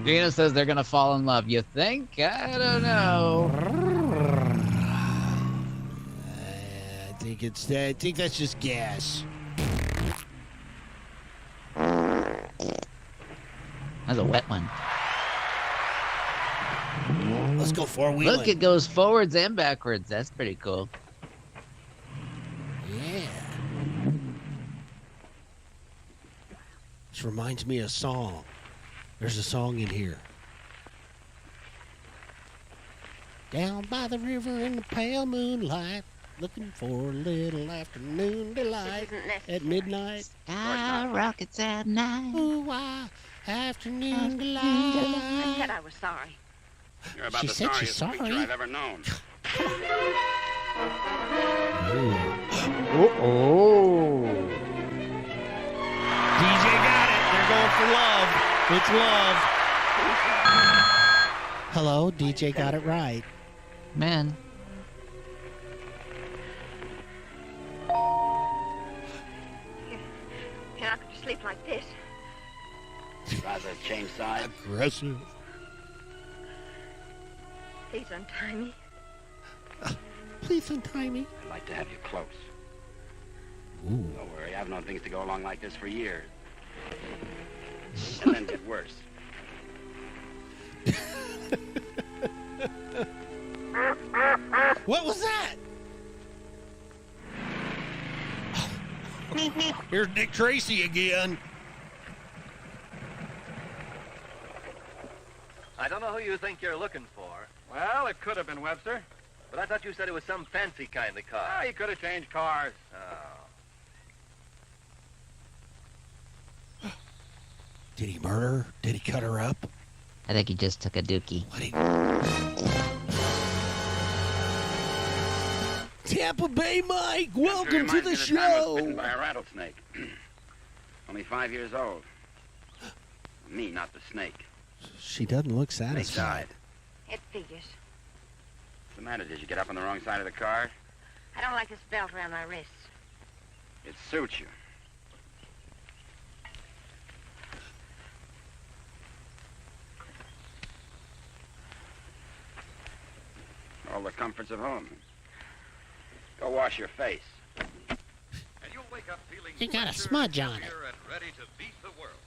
Dina says they're going to fall in love. You think? I don't know. I think that's just gas. That's a wet one. Let's go four-wheeling. Look, it goes forwards and backwards. That's pretty cool. Yeah. This reminds me of a song. There's a song in here. Down by the river in the pale moonlight, looking for a little afternoon delight at midnight. Sky rockets at night. Ooh, afternoon delight. I said I was sorry. You're about She the said she's sorriest creature sorry. I've ever known. Oh. love. It's love. Hello, DJ got it right. Man. You're not going to sleep like this. Rather change sides. Aggressive. Please untie me. Please untie me. I'd like to have you close. Ooh. Don't worry, I've known things to go along like this for years. And then get worse. What was that? Here's Dick Tracy again. I don't know who you think you're looking for, Well, it could have been Webster. but I thought you said it was some fancy kind of car. Ah, he could have changed cars. Oh. Did he murder her? Did he cut her up? I think he just took a dookie. Tampa Bay Mike, welcome to Reminds the me of time I was show. bitten by a rattlesnake. Only 5 years old. Me, not the snake. She doesn't look Snake satisfied. died. It figures. What's the matter? Did you get up on the wrong side of the car? I don't like this belt around my wrists. It suits you. All the comforts of home. Go wash your face. And you'll wake up feeling You got a fresher, smudge on it. happier, and ready to beat the world.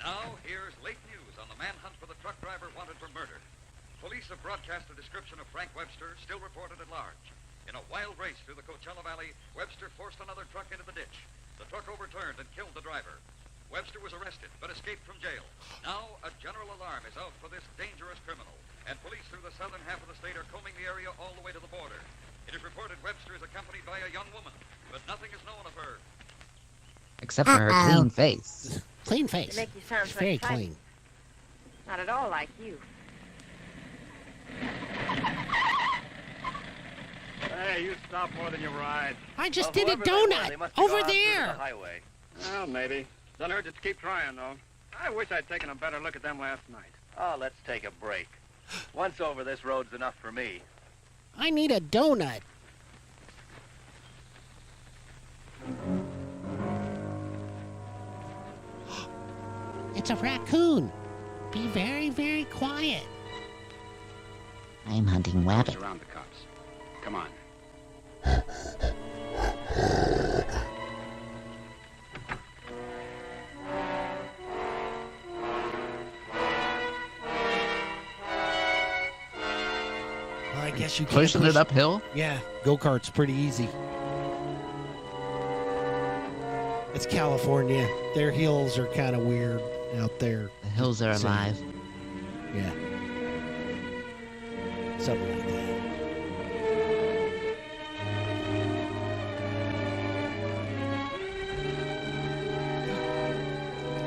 Now, here's late news on the manhunt for the truck driver wanted for murder. Police have broadcast a description of Frank Webster, still reported at large. In a wild race through the Coachella Valley, Webster forced another truck into the ditch. The truck overturned and killed the driver. Webster was arrested, but escaped from jail. Now, a general alarm is out for this dangerous criminal, and police through the southern half of the state are combing the area all the way to the border. It is reported Webster is accompanied by a young woman, but nothing is known of her. Except for her clean face. Clean face. To make you sound It's so very excited. clean. Not at all like you. Hey, you stop more than you ride. I just Well, did a whoever they were, donut they must have over gone out through there. the highway. Well, maybe. Doesn't hurt to keep trying, though. I wish I'd taken a better look at them last night. Oh, let's take a break. Once over this road's enough for me. I need a donut. It's a raccoon. Be very, very quiet. I'm hunting rabbit. Around the cops. Come on. Well, I guess you can't Pushing push it uphill? Yeah, go-kart's pretty easy. It's California. Their hills are kind of weird out there. The hills are So, alive. Yeah. Something like that.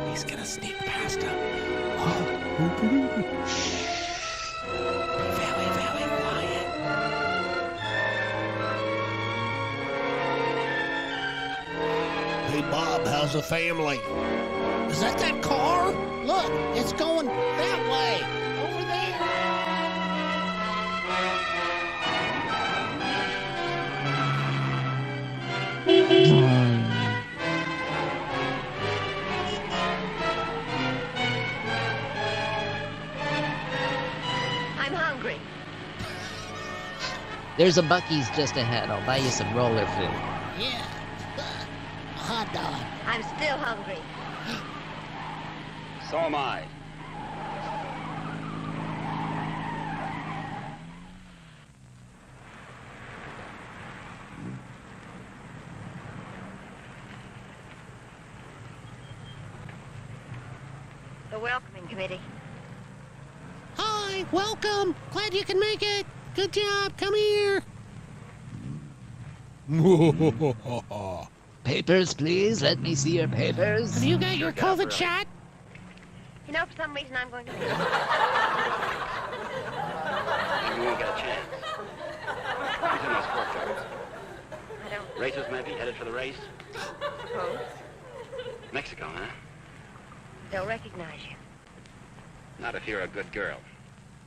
He's gonna sneak past him. Very, very quiet. Hey, Bob, how's the family? Is that car? Look, it's going that way. Over there. I'm hungry. There's a Buc-ee's just ahead. I'll buy you some roller food. Yeah. A hot dog. I'm still hungry. So am I. The welcoming committee. Hi, welcome. Glad you can make it. Good job. Come here. Papers, please. Let me see your papers. Have you got your COVID shot? You know, for some reason I'm going to... You won't get a chance. Who's in those sport cars? I don't Racers, maybe, headed for the race? suppose. Mexico, huh? They'll recognize you. Not if you're a good girl.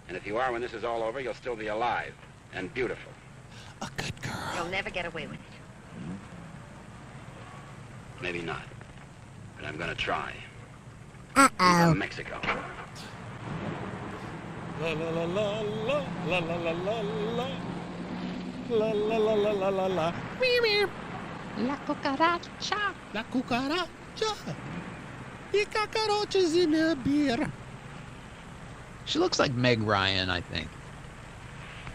And if you are, when this is all over, you'll still be alive and beautiful. A good girl. You'll never get away with it. Maybe not. But I'm gonna try. Uh-oh. From Mexico. La la la la la la la la la la la la la la la la la. La cucaracha. La cucaracha. The cockroaches in the beer. She looks like Meg Ryan, I think.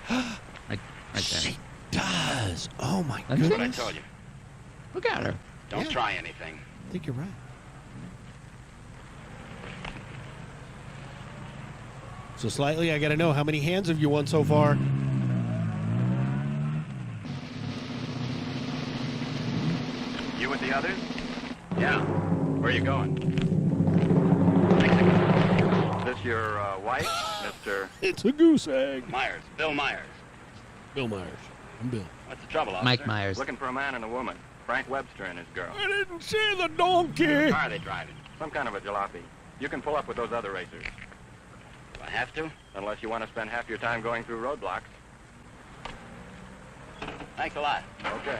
right there. She does. Oh my That's goodness. That's what I told you. Look at her. Don't try anything. I think you're right. So slightly, I gotta know, how many hands have you won so far? You with the others? Yeah. Where are you going? Mexico. This your wife, Mr. It's a goose egg. Myers. Bill Myers. Bill Myers. I'm Bill. What's the trouble, officer? Mike Myers. Looking for a man and a woman. Frank Webster and his girl. I didn't see the donkey. What car are they driving? Some kind of a jalopy. You can pull up with those other racers. Do I have to? Unless you want to spend half your time going through roadblocks. Thanks a lot. Okay.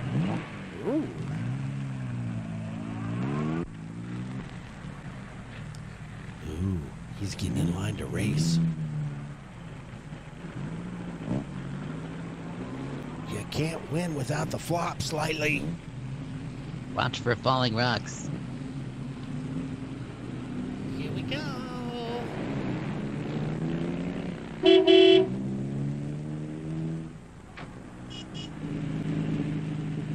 Ooh. Ooh, he's getting in line to race. You can't win without the flop slightly. Watch for falling rocks. Here we go.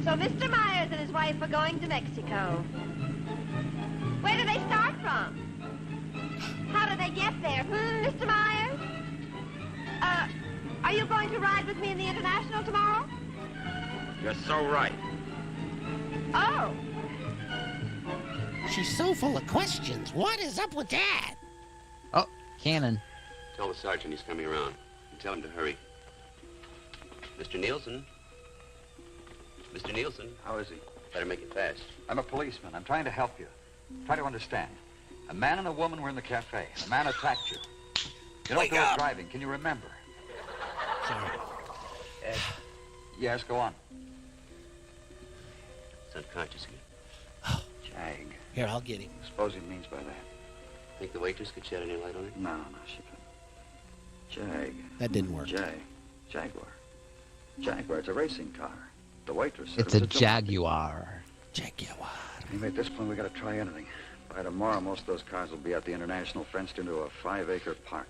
So Mr. Myers and his wife are going to Mexico. Where do they start from? How do they get there? Mr. Myers? Are you going to ride with me in the International tomorrow? You're so right. Oh. She's so full of questions. What is up with that? Oh, Cannon. Tell the sergeant he's coming around. And tell him to hurry. Mr. Nielsen? Mr. Nielsen? How is he? Better make it fast. I'm a policeman. I'm trying to help you. Try to understand. A man and a woman were in the cafe. The man attacked you. You don't do it driving. Can you remember? Sorry. Yes, go on. It's unconscious again. Jag. Here, I'll get him. Suppose he means by that. Think the waitress could shed any light on it? No, she couldn't. Jag. That didn't work. Jaguar. Jaguar. It's a racing car. The waitress said It's it a was Jaguar. Jaguar. Anyway, at this point, we got to try anything. By tomorrow, most of those cars will be at the International fenced into a 5-acre park.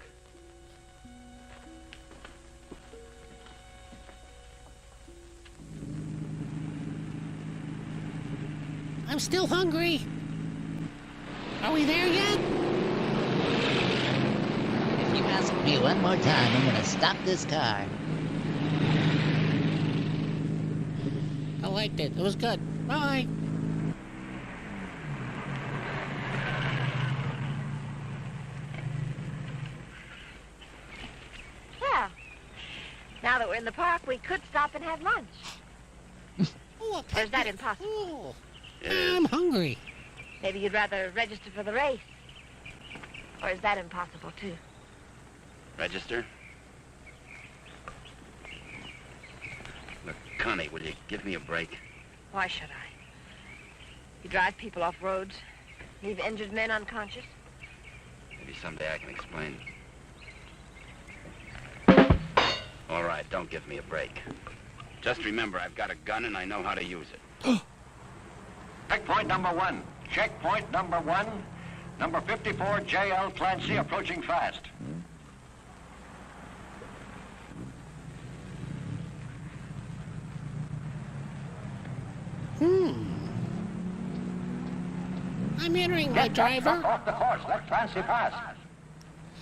I'm still hungry. Are we there yet? If you ask me one more time, I'm gonna stop this car. I liked it. It was good. Bye. Yeah. Now that we're in the park, we could stop and have lunch. Oh, Or is that impossible? Oh, I'm hungry. Maybe you'd rather register for the race. Or is that impossible, too? Register? Look, Connie, will you give me a break? Why should I? You drive people off roads, leave injured men unconscious. Maybe someday I can explain. All right, don't give me a break. Just remember, I've got a gun and I know how to use it. Checkpoint number 1. Checkpoint number 1. Number 54, J.L. Clancy, approaching fast. I'm entering, my driver. Off the course. Let Clancy pass.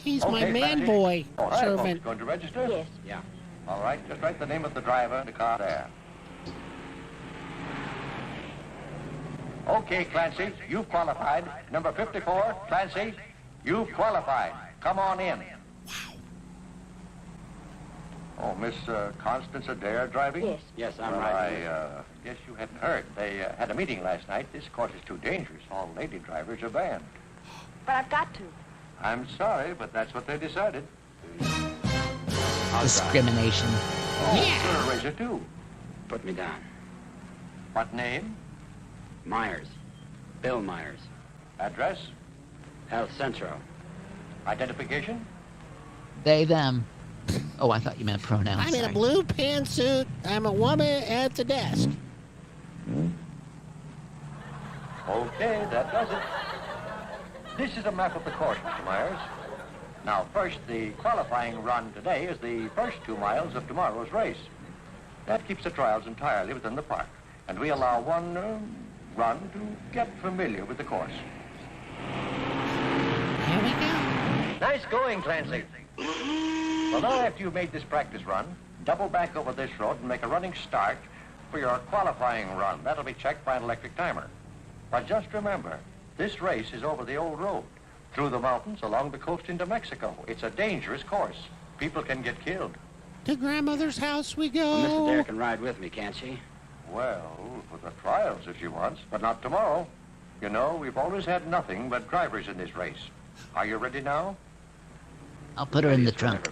He's my Okay, man Clancy. boy All right, servant. folks, going to register? Yes. Yeah. All right, just write the name of the driver in the car there. Okay, Clancy, you've qualified. Number 54, Clancy, you've qualified. Come on in. Wow. Oh, Miss Constance Adair driving? Yes. Yes, I'm Well, right. I guess you hadn't heard. They had a meeting last night. This course is too dangerous. All lady drivers are banned. But I've got to. I'm sorry, but that's what they decided. Discrimination. You're a razor, too. Put me down. What name? Myers. Bill Myers. Address? El Centro. Identification? They, them. Oh, I thought you meant pronouns. I'm in a blue pantsuit. I'm a woman at the desk. Okay, that does it. This is a map of the course, Mr. Myers. Now, first, the qualifying run today is the first 2 miles of tomorrow's race. That keeps the trials entirely within the park, and we allow one run to get familiar with the course. Here we go. Nice going, Clancy. Well, now after you've made this practice run, double back over this road and make a running start for your qualifying run. That'll be checked by an electric timer. But just remember, this race is over the old road, through the mountains, along the coast into Mexico. It's a dangerous course. People can get killed. To grandmother's house we go. Well, Mrs. Dare can ride with me, can't she? Well, for the trials if she wants, but not tomorrow. You know, we've always had nothing but drivers in this race. Are you ready now? I'll put her in the trunk.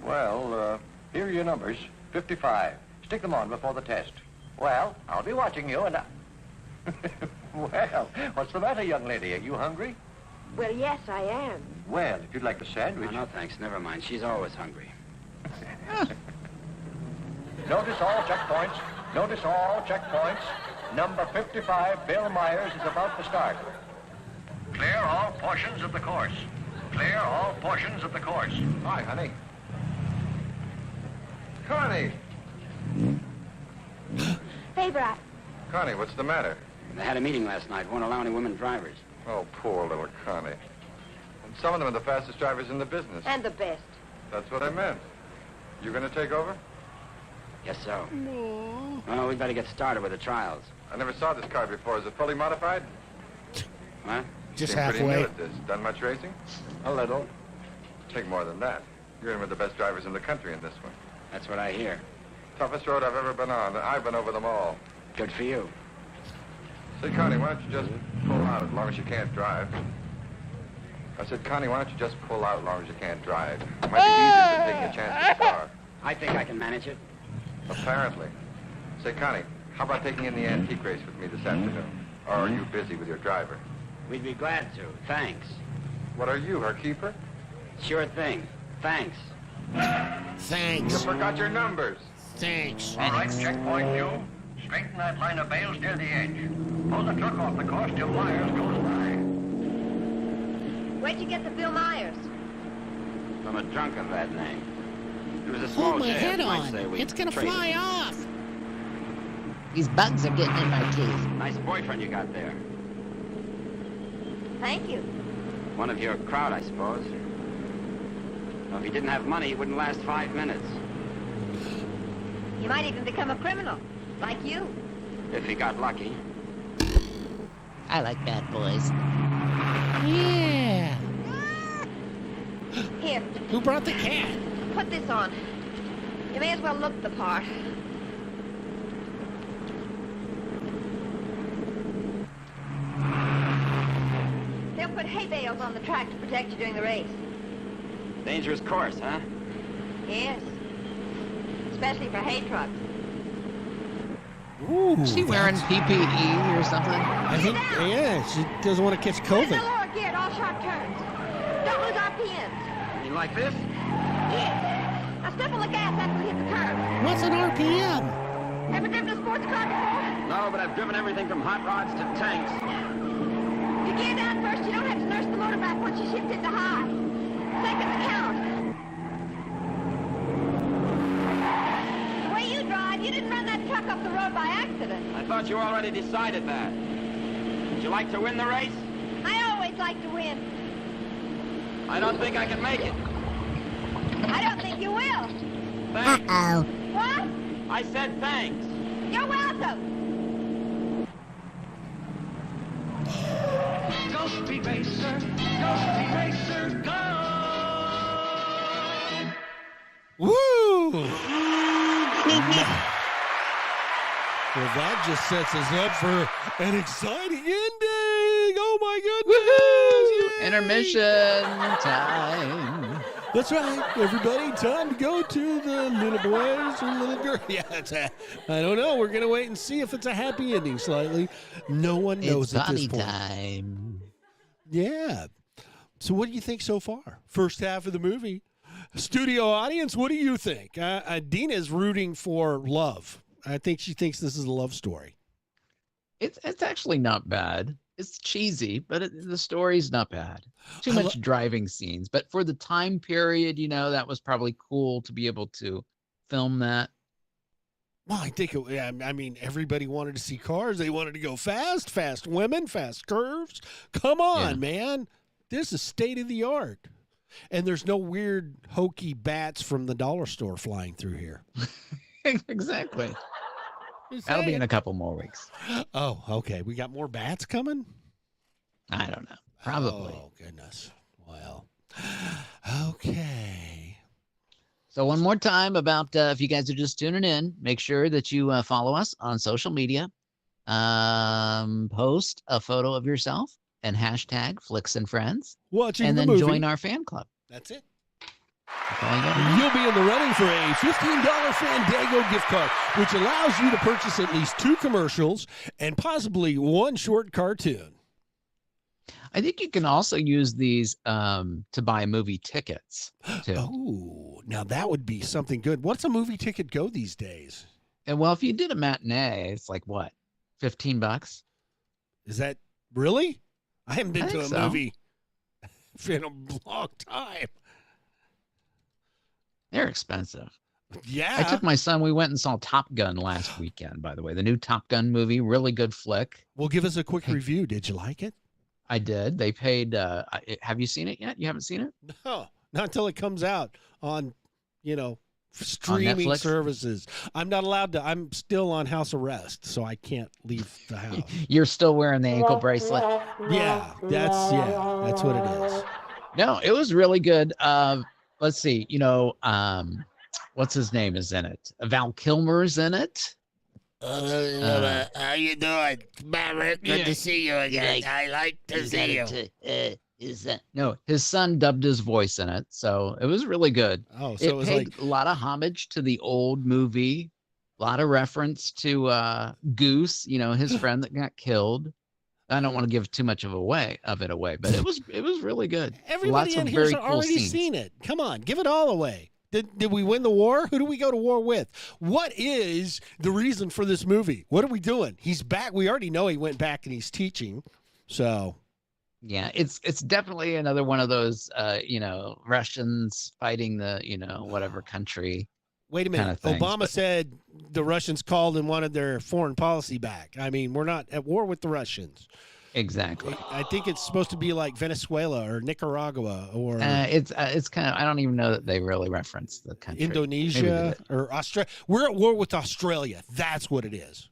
Well, here are your numbers. 55. Stick them on before the test. Well, I'll be watching you and Well, what's the matter, young lady? Are you hungry? Well, yes, I am. Well, if you'd like a sandwich... No, thanks. Never mind. She's always hungry. Notice all checkpoints. Notice all checkpoints. Number 55, Bill Myers, is about to start. Clear all portions of the course. Clear all portions of the course. Hi, honey. Connie! Favorite. Connie, what's the matter? They had a meeting last night. Won't allow any women drivers. Oh, poor little Connie. And some of them are the fastest drivers in the business. And the best. That's what I meant. You gonna take over? Guess so. No. Well, we better get started with the trials. I never saw this car before. Is it fully modified? What? Just Seem pretty halfway. new at this. Done much racing? A little. Take more than that. You're in with the best drivers in the country in this one. That's what I hear. Toughest road I've ever been on. I've been over them all. Good for you. Say, Connie, why don't you just pull out as long as you can't drive? I said, Connie, why don't you just pull out as long as you can't drive? It might be easier than taking a chance with the car. I think I can manage it. Apparently. Say, Connie, how about taking in the antique race with me this afternoon? Or are you busy with your driver? We'd be glad to. Thanks. What are you, her keeper? Sure thing. Thanks. Thanks. You forgot your numbers. Thanks. All right, checkpoint you. Straighten that line of bales near the edge. Pull the truck off the course till Myers goes by. Where'd you get the Bill Myers? I'm a drunk of that name. It was a small Hold my jab, head you might on. say. We It's gonna traded. fly off. These bugs are getting in my teeth. Nice boyfriend you got there. Thank you. One of your crowd, I suppose. Well, if he didn't have money, he wouldn't last 5 minutes. You might even become a criminal, like you. If he got lucky. I like bad boys. Yeah. Here, Who brought the cat? put this on. You may as well look the part. They'll put hay bales on the track to protect you during the race. Dangerous course, huh? Yes. Especially for hay trucks. Ooh. Is she wearing PPE or something? I think, yeah, she doesn't want to catch There's COVID. the lower gear at all sharp turns. Don't lose RPMs. You like this? Yes. Now step on the gas after we hit the curb. What's an RPM? Ever driven a sports car before? No, but I've driven everything from hot rods to tanks. You gear down first, you don't have to nurse the motor back once you shift into high. Seconds count. The way you drive, you didn't run that truck up the road by accident. I thought you already decided that. Would you like to win the race? I always like to win. I don't think I can make it. I don't think you will. Thanks. Uh-oh. What? I said thanks. You're welcome. Go Speed Racer, go Speed Racer, go! Woo! Well, that just sets us up for an exciting ending. Oh my Woohoo! Intermission time. That's right, everybody. Time to go to the little boys and little girls. Yeah, I don't know. We're gonna wait and see if it's a happy ending. Slightly, no one knows at this point. Time. Yeah. So, what do you think so far? First half of the movie. Studio audience, what do you think? Dina's rooting for love. I think she thinks this is a love story. It's actually not bad. It's cheesy, but the story's not bad. Too much driving scenes, but for the time period, that was probably cool to be able to film that. Well, I think, everybody wanted to see cars. They wanted to go fast, fast women, fast curves. Come on, man. This is state of the art. And there's no weird, hokey bats from the dollar store flying through here. Exactly. That'll be in a couple more weeks. Oh, okay. We got more bats coming? I don't know. Probably. Oh, goodness. Well, okay. So one more time about if you guys are just tuning in, make sure that you follow us on social media. Post a photo of yourself and hashtag Flix and Friends. Watching and the then movie. Join our fan club. That's it. You'll be in the running for a $15 Fandango gift card, which allows you to purchase at least 2 commercials and possibly 1 short cartoon. I think you can also use these to buy movie tickets, too. Oh, now that would be something good. What's a movie ticket go these days? And well, if you did a matinee, it's like what, $15? Is that really? I haven't been to a so. movie in a long time. They're expensive. Yeah. I took my son. We went and saw Top Gun last weekend, by the way. The new Top Gun movie, really good flick. Well, give us a quick review. Did you like it? I did. They paid. Have you seen it yet? You haven't seen it? No, not until it comes out on, streaming services. I'm not allowed to. I'm still on house arrest, so I can't leave the house. You're still wearing the ankle bracelet? Yeah, that's what it is. No, it was really good. Let's see. What's his name is in it? Val Kilmer's in it. How you doing, Maverick? Good to see you again. I like to see you. No, his son dubbed his voice in it, so it was really good. Oh, so it was paid a lot of homage to the old movie, a lot of reference to Goose, his friend that got killed. I don't want to give too much of it away, but it was really good. Everybody Lots in of here's very cool already scenes. seen it. Come on, give it all away. Did we win the war? Who do we go to war with? What is the reason for this movie? What are we doing? He's back. We already know he went back and he's teaching. So, yeah, it's definitely another one of those, Russians fighting the, whatever country. Wait a minute. Kind of Obama said the Russians called and wanted their foreign policy back. I mean, we're not at war with the Russians. Exactly. I think it's supposed to be like Venezuela or Nicaragua or it's kind of, I don't even know that they really reference the country. Indonesia or Australia. We're at war with Australia. That's what it is.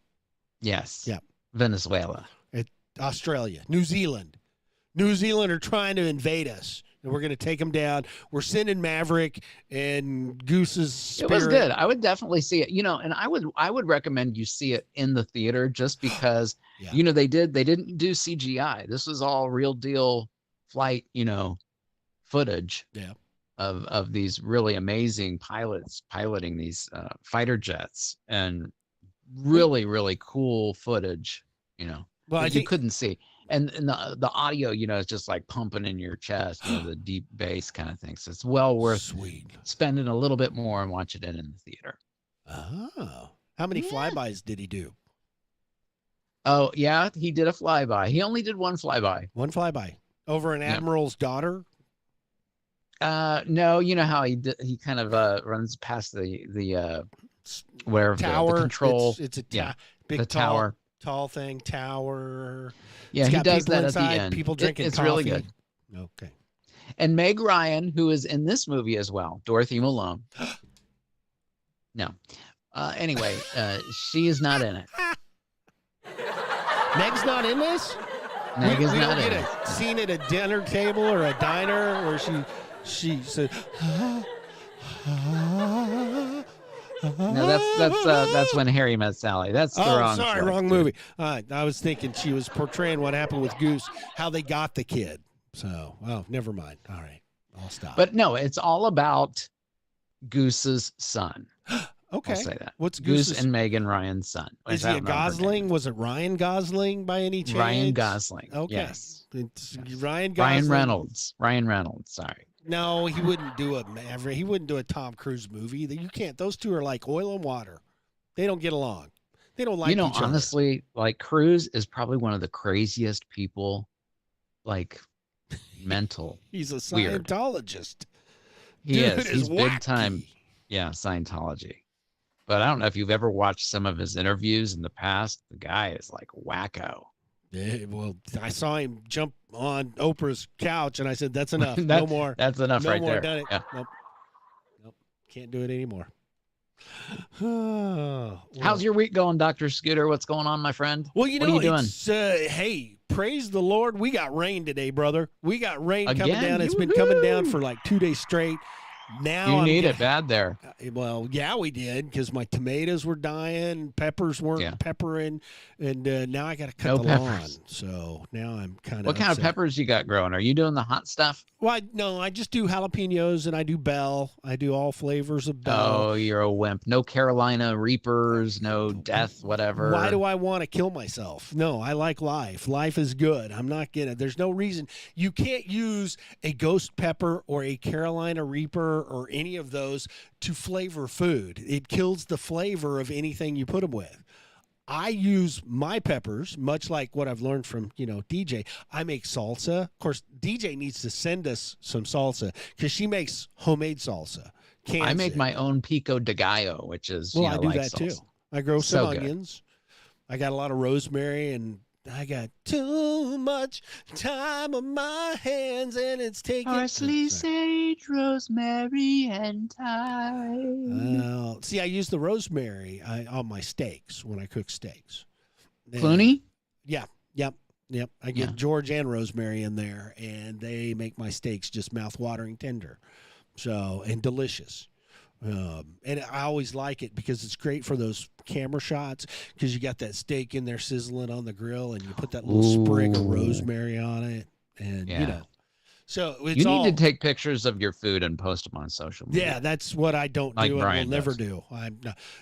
Yes. Yeah. Venezuela. Australia. New Zealand. New Zealand are trying to invade us. And we're going to take them down. We're sending Maverick and Goose's spirit. It was good. I would definitely see it. And I would recommend you see it in the theater just because, they didn't do CGI. This was all real deal flight, footage of these really amazing pilots piloting these fighter jets and really, really cool footage, Well, that you couldn't see. And the audio, is just like pumping in your chest, the deep bass kind of thing. So it's well worth spending a little bit more and watching it in the theater. Oh. How many flybys did he do? Oh, yeah, he did a flyby. He only did one flyby. One flyby. Over an admiral's daughter? No, you know how he kind of runs past the where tower. The control. It's a big the tower. Tall thing, tower. Yeah, It's he got does people that inside, at the end. people drinking it's coffee. really good. Okay. And Meg Ryan, who is in this movie as well, Dorothy Malone. No. Anyway, she is not in it. Meg's not in this? Meg is we not don't in get it. a scene at a dinner table or a diner where she said, No, that's when Harry Met Sally. That's the wrong. Sorry, choice, wrong dude. movie. I was thinking she was portraying what happened with Goose, how they got the kid. So, never mind. All right, I'll stop. But no, it's all about Goose's son. Okay. I'll say that. What's Goose Goose's? and Megan Ryan's son? Is he a Gosling? Was it Ryan Gosling by any chance? Ryan Gosling. Okay. Yes. It's Ryan Gosling. Ryan Reynolds. Sorry. No, he wouldn't do he wouldn't do a Tom Cruise movie. You can't. Those two are like oil and water. They don't get along. They don't like each other. Honestly, like Cruise is probably one of the craziest people, like mental. He's a weird. Scientologist. He Dude is. He's wacky. big time. Yeah, Scientology. But I don't know if you've ever watched some of his interviews in the past. The guy is like wacko. Yeah, well, I saw him jump on Oprah's couch, and I said, "That's enough. No more. That's enough no right more. there. Done it. Yeah. Nope. Can't do it anymore." Well, How's your week going, Dr. Scooter? What's going on, my friend? Well, what are you doing? It's, hey, praise the Lord. We got rain today, brother. We got rain coming Again? down. It's been coming down for like 2 days straight. Now you need it bad there. Well, yeah, we did because my tomatoes were dying, peppers weren't peppering, and now I got to cut the lawn. So now I'm kind of. What kind of peppers you got growing? Are you doing the hot stuff? Well, no, I just do jalapenos and I do bell. I do all flavors of bell. Oh, you're a wimp. No Carolina Reapers, no death, whatever. Why do I want to kill myself? No, I like life. Life is good. I'm not gonna. There's no reason you can't use a ghost pepper or a Carolina Reaper or any of those to flavor food. It kills the flavor of anything you put them with. I use my peppers, much like what I've learned from, DJ. I make salsa. Of course, DJ needs to send us some salsa because she makes homemade salsa. I make my own pico de gallo, which is, I do like that salsa. too. I grow some So good. onions. I got a lot of rosemary, and I got too much time on my hands, and it's taking. Parsley, sage, rosemary, and thyme. See, I use the rosemary on my steaks when I cook steaks. Clooney? Yeah, yep. I get George and rosemary in there, and they make my steaks just mouth-watering tender, and delicious. And I always like it because it's great for those camera shots because you got that steak in there sizzling on the grill, and you put that little sprig of rosemary on it, and So it's you need to take pictures of your food and post them on social media. Yeah, that's what I don't Like do and Brian will never does. do.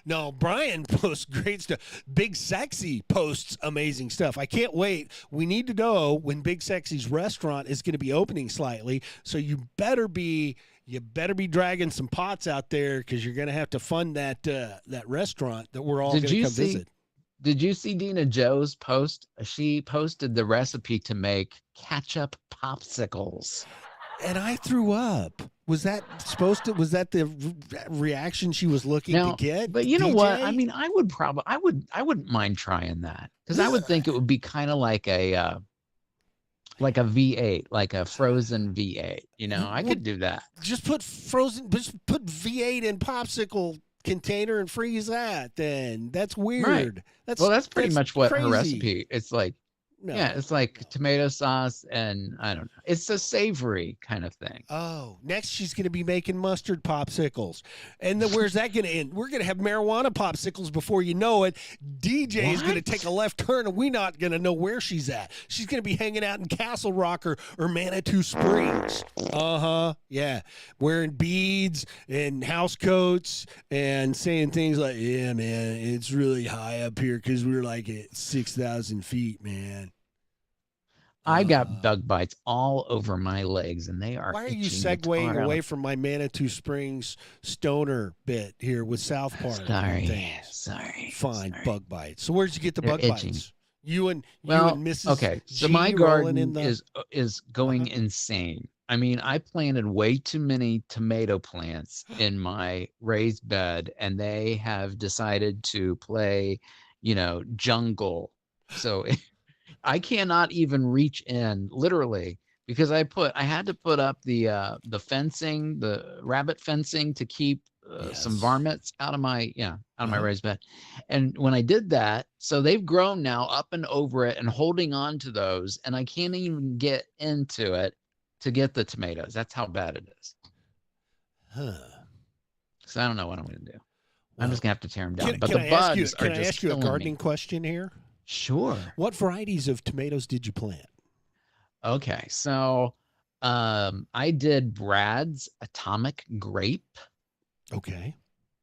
No, Brian posts great stuff. Big Sexy posts amazing stuff. I can't wait. We need to know when Big Sexy's restaurant is going to be opening slightly. So you better be dragging some pots out there because you're going to have to fund that restaurant that we're all going to come visit. Did you see Dina Joe's post? She posted the recipe to make ketchup popsicles. And I threw up. Was that the reaction she was looking to get? But you know DJ? what? I mean, I wouldn't mind trying that because I would think it would be kind of like a V8, like a frozen V8. I could do that. Just put V8 in popsicle container and freeze that. Then that's weird. Right. That's pretty much what crazy. her recipe. It's like. No. Yeah, it's like tomato sauce and I don't know. It's a savory kind of thing. Oh, next she's going to be making mustard popsicles. And then where's that going to end? We're going to have marijuana popsicles before you know it. DJ is going to take a left turn and we're not going to know where she's at. She's going to be hanging out in Castle Rock or Manitou Springs. Yeah. Wearing beads and house coats and saying things like, yeah, man, it's really high up here because we're like at 6,000 feet, man. I got bug bites all over my legs, and they are. Why are you itching segueing the tar away out. from my Manitou Springs stoner bit here with South Park? Sorry. Fine, bug bites. So where'd you get the They're bug itching. bites? You and Mrs. Okay, so G my rolling garden in is going insane. I mean, I planted way too many tomato plants in my raised bed, and they have decided to play, jungle. So I cannot even reach in, literally, because I had to put up the fencing, the rabbit fencing, to keep some varmints out of my my raised bed. And when I did that, so they've grown now up and over it and holding on to those, and I can't even get into it to get the tomatoes. That's how bad it is. Huh. So I don't know what I'm going to do. I'm just gonna have to tear them down. Can, but can the I ask you, bugs are can I just ask you a killing gardening me. question here? Sure. What varieties of tomatoes did you plant? Okay, so I did Brad's Atomic Grape. Okay.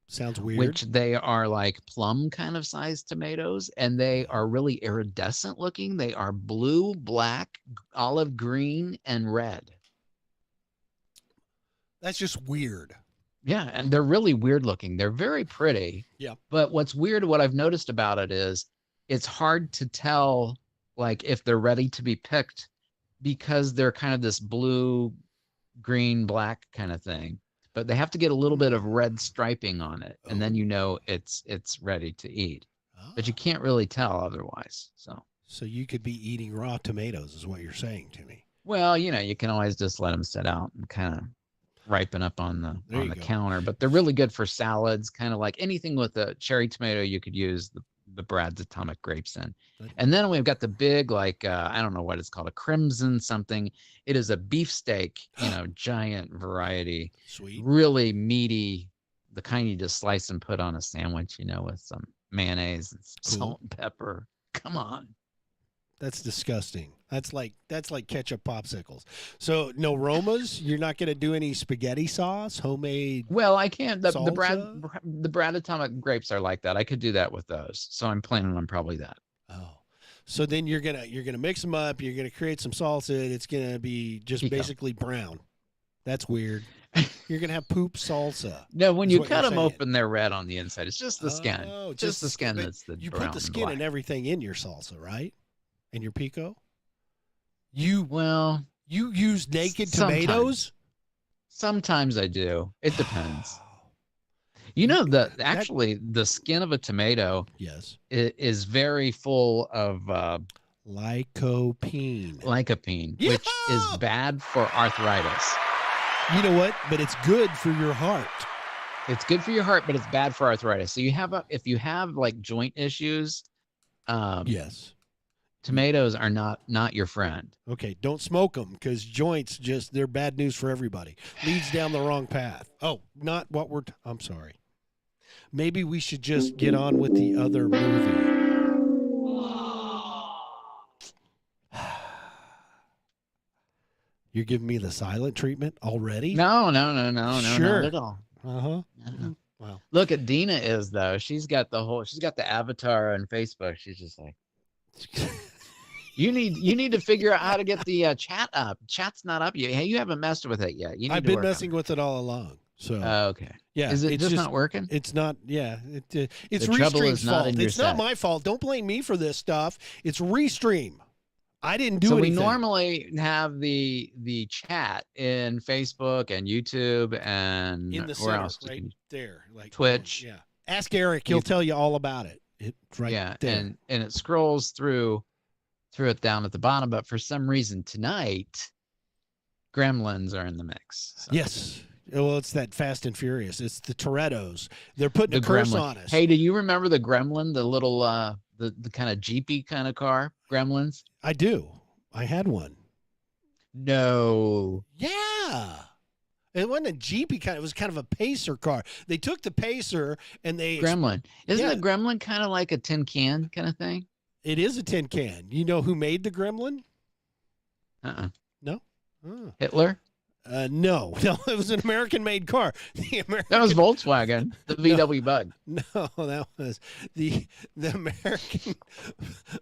Sounds weird. Which they are like plum kind of sized tomatoes, and they are really iridescent looking. They are blue, black, olive green, and red. That's just weird. Yeah, and they're really weird looking. They're very pretty. Yeah. But what's weird, what I've noticed about it is it's hard to tell like if they're ready to be picked because they're kind of this blue, green, black kind of thing. But they have to get a little bit of red striping on it, and then you know it's ready to eat. But you can't really tell otherwise. So you could be eating raw tomatoes, is what you're saying to me. Well, you can always just let them sit out and kind of ripen up on the go. counter. But they're really good for salads, kind of like anything with a cherry tomato. You could use the Brad's Atomic Grapes in. And then we've got the big, like, I don't know what it's called, a crimson something. It is a beefsteak, giant variety. Sweet. Really meaty, the kind you just slice and put on a sandwich, with some mayonnaise and some salt and pepper. Come on. That's disgusting. That's like ketchup popsicles. So no Romas? You're not going to do any spaghetti sauce, homemade? Well, I can't. The salsa? Brad Atomic Grapes are like that. I could do that with those. So I'm planning on probably that. Oh. So then you're gonna mix them up. You're gonna create some salsa. And it's gonna be just basically brown. That's weird. You're gonna have poop salsa. No, when is you what cut you're them saying. open, they're red on the inside. It's just the skin. Oh, just the skin but that's the you brown put the skin and and black. everything in your salsa, right? And your pico. You use naked sometimes. tomatoes. Sometimes I do. It depends. Actually the skin of a tomato yes is very full of lycopene, which is bad for arthritis. You know what? But it's good for your heart. It's good for your heart, but it's bad for arthritis. So if you have like joint issues, yes, tomatoes are not your friend. Okay, don't smoke them because joints they're bad news for everybody. Leads down the wrong path. Oh, not what I'm sorry. Maybe we should just get on with the other movie. You're giving me the silent treatment already? No, Sure. not at all. Uh-huh. Wow. Look at Dina is though. She's got the avatar on Facebook. She's just like, you need to figure out how to get the chat up. Chat's not up yet. Hey, you haven't messed with it yet. I've been messing with it all along. So okay. Yeah. Is it just not working? It's not. Yeah. It's The trouble Restream's is not fault. in your It's not set. my fault. Don't blame me for this stuff. It's Restream. I didn't do So anything. we normally have the chat in Facebook and YouTube and in the where center, else? right there, like Twitch. Yeah. Ask Eric. He'll tell you all about it. It's right Yeah, there. and it scrolls through it down at the bottom. But for some reason tonight, Gremlins are in the mix. So. Yes. Well, it's that Fast and Furious. It's the Torettos. They're putting a curse Gremlin. on us. Hey, do you remember the Gremlin, the little the kind of Jeepy kind of car, Gremlins? I do. I had one. No. Yeah. It wasn't a Jeepy kind. It was kind of a pacer car. They took the pacer and they Gremlin. Isn't Yeah. the Gremlin kind of like a tin can kind of thing? It is a tin can. You know who made the Gremlin? No. Oh. Hitler? No, it was an American-made car. That was Volkswagen, the VW Bug. No, that was the American.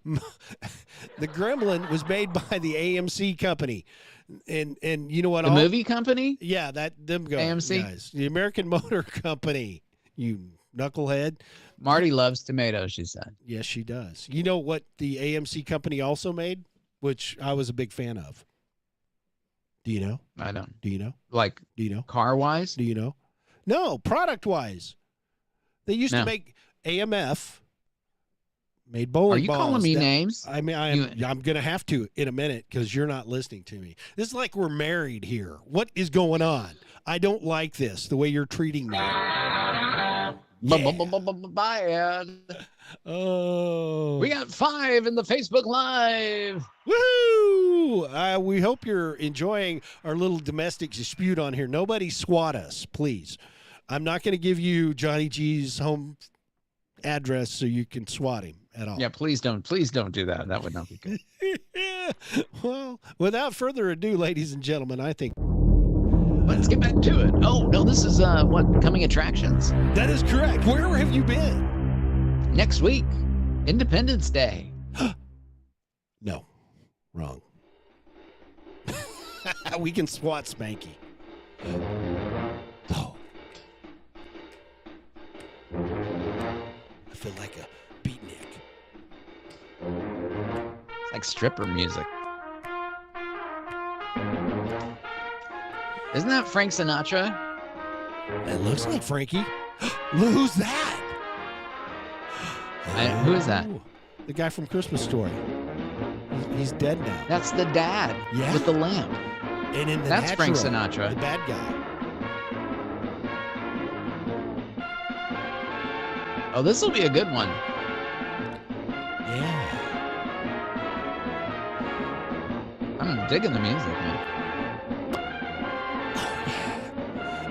The Gremlin was made by the AMC company, and you know what? The movie company? Yeah, them AMC? guys, the American Motor Company. You knucklehead. Marty loves tomatoes, she said. Yes, she does. You know what the AMC company also made, which I was a big fan of. Do you know? I don't. Do you know? Like, do you know? Car-wise? Do you know? No, product-wise. They used No. to make AMF, made bowling Are you balls. calling me names? I mean, I'm going to have to in a minute because you're not listening to me. This is like we're married here. What is going on? I don't like this, the way you're treating me. Bad. Oh. We got 5 in the Facebook Live. Woohoo! We hope you're enjoying our little domestic dispute on here. Nobody swat us, please. I'm not going to give you Johnny G's home address so you can swat him at all. Yeah, please don't do that. That would not be good. Well, without further ado, ladies and gentlemen, I think let's get back to it. Oh no, this is coming attractions. That is correct. Where have you been? Next week, Independence Day. No, wrong. We can swat Spanky. Oh. I feel like a beatnik. It's like stripper music. Isn't that Frank Sinatra? It looks like Frankie. Who's that? Who is that? The guy from Christmas Story. He's dead now. That's the dad with the lamp. And in the That's Natural, Frank Sinatra. The bad guy. Oh, this will be a good one. Yeah. I'm digging the music, man.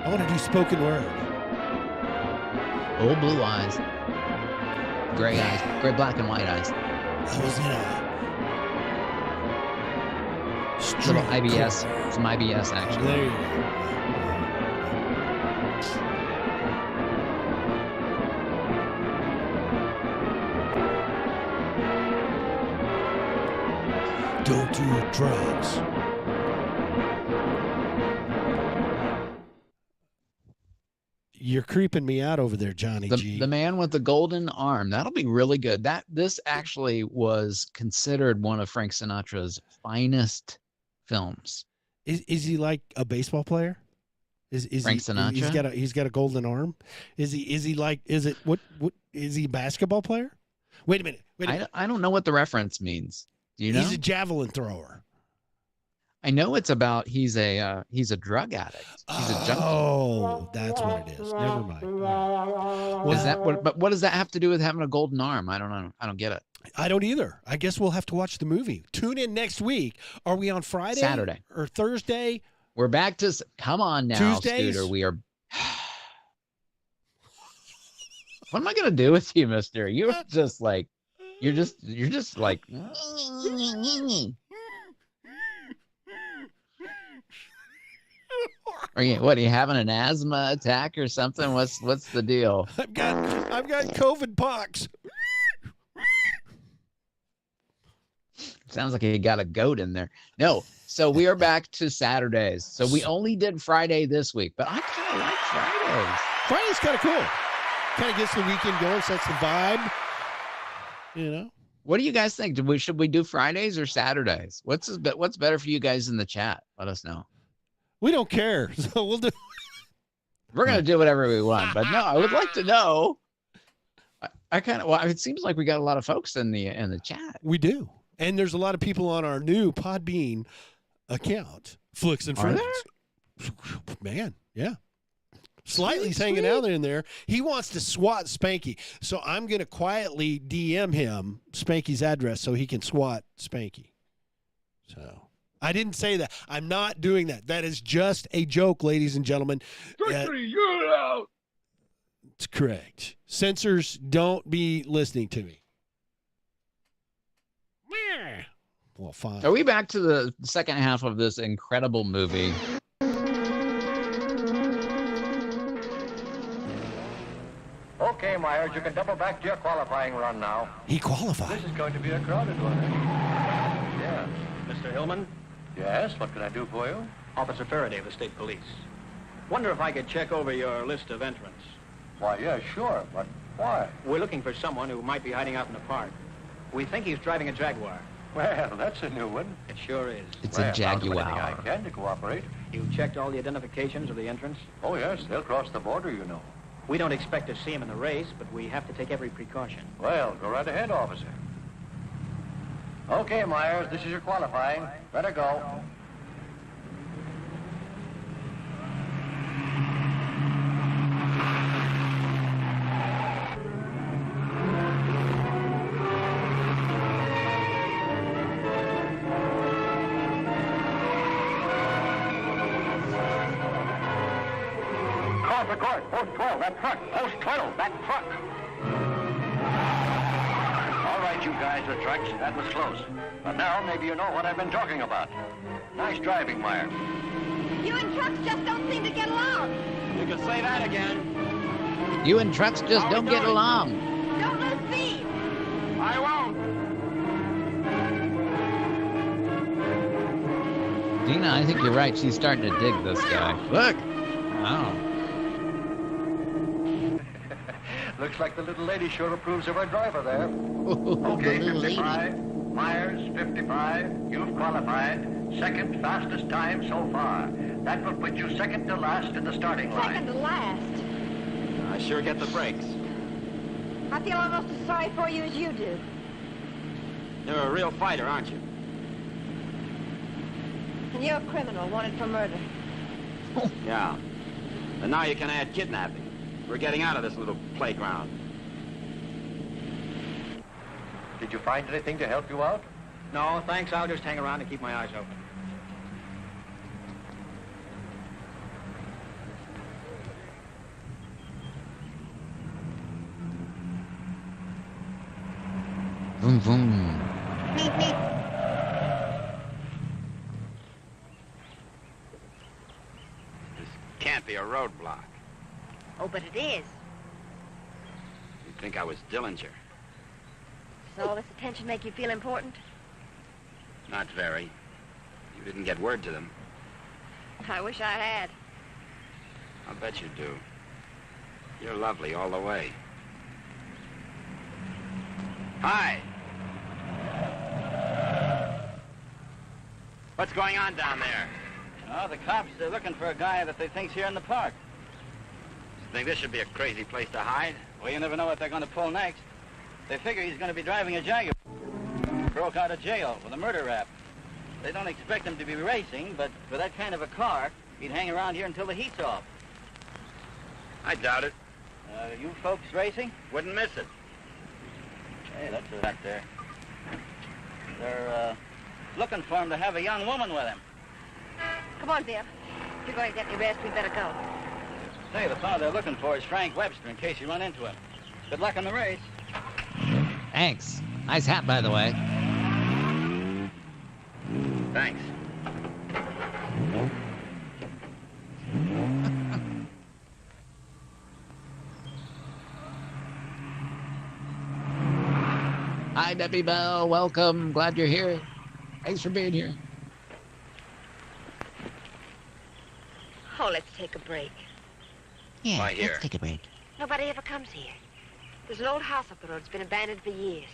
I want to do spoken word. Old blue eyes. Gray eyes. Gray, black, and white eyes. I was in a little IBS. Some IBS action. There you go. Don't do drugs. You're creeping me out over there, Johnny G. The man with the golden arm. That'll be really good. This actually was considered one of Frank Sinatra's finest films. Is he like a baseball player? Is Frank Sinatra? He's got a golden arm. Is he like is he a basketball player? Wait a minute. I don't know what the reference means. Do you know? He's a javelin thrower. I know it's about he's a drug addict. He's a junkie. Oh, that's what it is. Never mind. Well, is that what? But what does that have to do with having a golden arm? I don't know. I don't get it. I don't either. I guess we'll have to watch the movie. Tune in next week. Are we on Friday? Saturday or Thursday? We're back to come on now, Tuesdays? Scooter. We are. What am I gonna do with you, Mister? You're just like. You're just like. Are you having an asthma attack or something? What's the deal? I've got COVID pox. Sounds like you got a goat in there. No. So we are back to Saturdays. So we only did Friday this week, but I kind of like Fridays. Friday's kind of cool. Kind of gets the weekend going, sets the vibe. You know. What do you guys think? Should we do Fridays or Saturdays? What's better for you guys in the chat? Let us know. We don't care, so we'll do. We're gonna do whatever we want, but no, I would like to know. I kind of. Well, it seems like we got a lot of folks in the chat. We do, and there's a lot of people on our new Podbean account, Flix and Friends. Man, yeah. Slightly's hanging out in there. He wants to swat Spanky, so I'm gonna quietly DM him Spanky's address so he can swat Spanky. So. I didn't say that. I'm not doing that. That is just a joke, ladies and gentlemen. You're out. It's correct. Censors, don't be listening to me. Well, fine. Are we back to the second half of this incredible movie? Okay, Myers, you can double back to your qualifying run now. He qualified. This is going to be a crowded one. Yeah. Mr. Hillman? Yes, what can I do for you? Officer Faraday of the State Police. Wonder if I could check over your list of entrants. Why, yeah, sure, but why? We're looking for someone who might be hiding out in the park. We think he's driving a Jaguar. Well, that's a new one. It sure is. It's a Jaguar. I'll do anything I can to cooperate. You checked all the identifications of the entrants? Oh, yes, they'll cross the border, you know. We don't expect to see him in the race, but we have to take every precaution. Well, go right ahead, officer. Okay, Myers, this is your qualifying. Better go. Cross the court, Post 12, that truck. Post 12, that truck. All right, you guys with trucks, that was close. But now maybe you know what I've been talking about. Nice driving, Meyer. You and trucks just don't seem to get along. You can say that again. You and trucks just don't get along. Don't lose speed. I won't. Dina, I think you're right. She's starting to dig this guy. Look. Wow. Looks like the little lady sure approves of our driver there. Okay, 55. Myers, 55. You've qualified. Second fastest time so far. That will put you second to last in the starting line. Second to last. I sure get the breaks. I feel almost as sorry for you as you do. You're a real fighter, aren't you? And you're a criminal wanted for murder. Yeah. And now you can add kidnapping. We're getting out of this little playground. Did you find anything to help you out? No, thanks. I'll just hang around and keep my eyes open. Vroom, vroom. This can't be a roadblock. Oh, but it is. You'd think I was Dillinger. Does all this attention make you feel important? Not very. You didn't get word to them. I wish I had. I'll bet you do. You're lovely all the way. Hi. What's going on down there? Oh, the cops, they're looking for a guy that they think's here in the park. You think this should be a crazy place to hide? Well, you never know what they're going to pull next. They figure he's going to be driving a Jaguar. Broke out of jail with a murder rap. They don't expect him to be racing, but for that kind of a car, he'd hang around here until the heat's off. I doubt it. You folks racing? Wouldn't miss it. Hey, that's a rat there. They're looking for him to have a young woman with him. Come on, Bill. If you're going to get any rest, we'd better go. Say, the fellow they're looking for is Frank Webster, in case you run into him. Good luck in the race. Thanks. Nice hat, by the way. Thanks. Hi, Debbie Bell. Welcome. Glad you're here. Thanks for being here. Oh, let's take a break. Yeah, Why here? let's take a break. Nobody ever comes here. There's an old house up the road. It's been abandoned for years.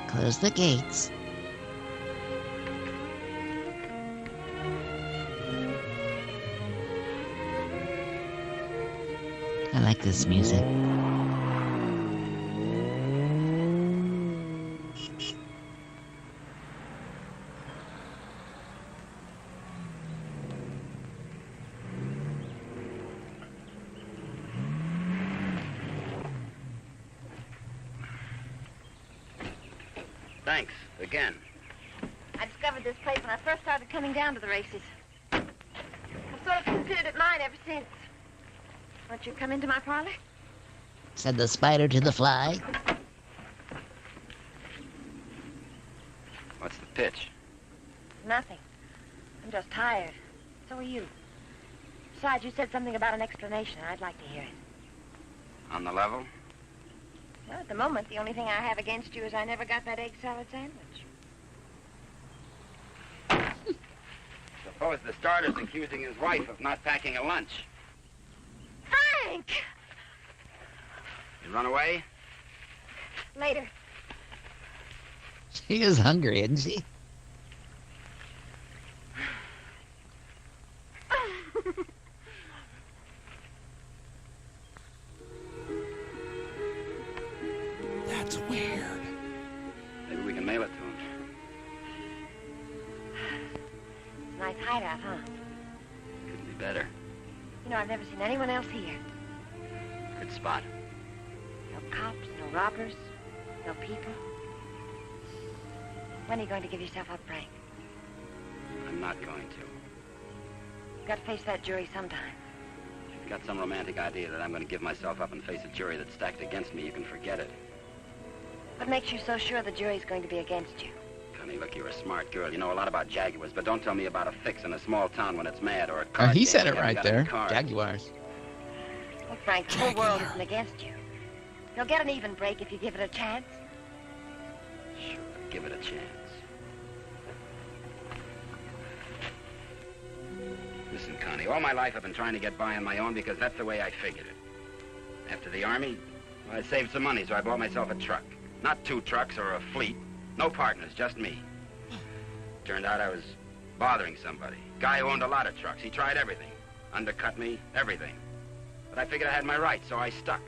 Close the gates. I like this music. Thanks, again. I discovered this place when I first started coming down to the races. I've sort of considered it mine ever since. Won't you come into my parlor? Said the spider to the fly. What's the pitch? Nothing. I'm just tired. So are you. Besides, you said something about an explanation. I'd like to hear it. On the level? Well, at the moment, the only thing I have against you is I never got that egg salad sandwich. Suppose the starter's accusing his wife of not packing a lunch. Frank! You run away? Later. She is hungry, isn't she? That's weird. Maybe we can mail it to him. Nice hideout, huh? better. You know, I've never seen anyone else here. Good spot. No cops, no robbers, no people. When are you going to give yourself up, Frank? I'm not going to. You've got to face that jury sometime. If you've got some romantic idea that I'm going to give myself up and face a jury that's stacked against me, you can forget it. What makes you so sure the jury's going to be against you? Connie, look, you're a smart girl. You know a lot about Jaguars, but don't tell me about a fix in a small town when it's mad or a car. He said it right there. Jaguars. Look, Frank, the whole world isn't against you. You'll get an even break if you give it a chance. Sure, give it a chance. Listen, Connie, all my life I've been trying to get by on my own because that's the way I figured it. After the Army, well, I saved some money, so I bought myself a truck. Not 2 trucks or a fleet. No partners, just me. Turned out I was bothering somebody. Guy who owned a lot of trucks. He tried everything. Undercut me, everything. But I figured I had my rights, so I stuck.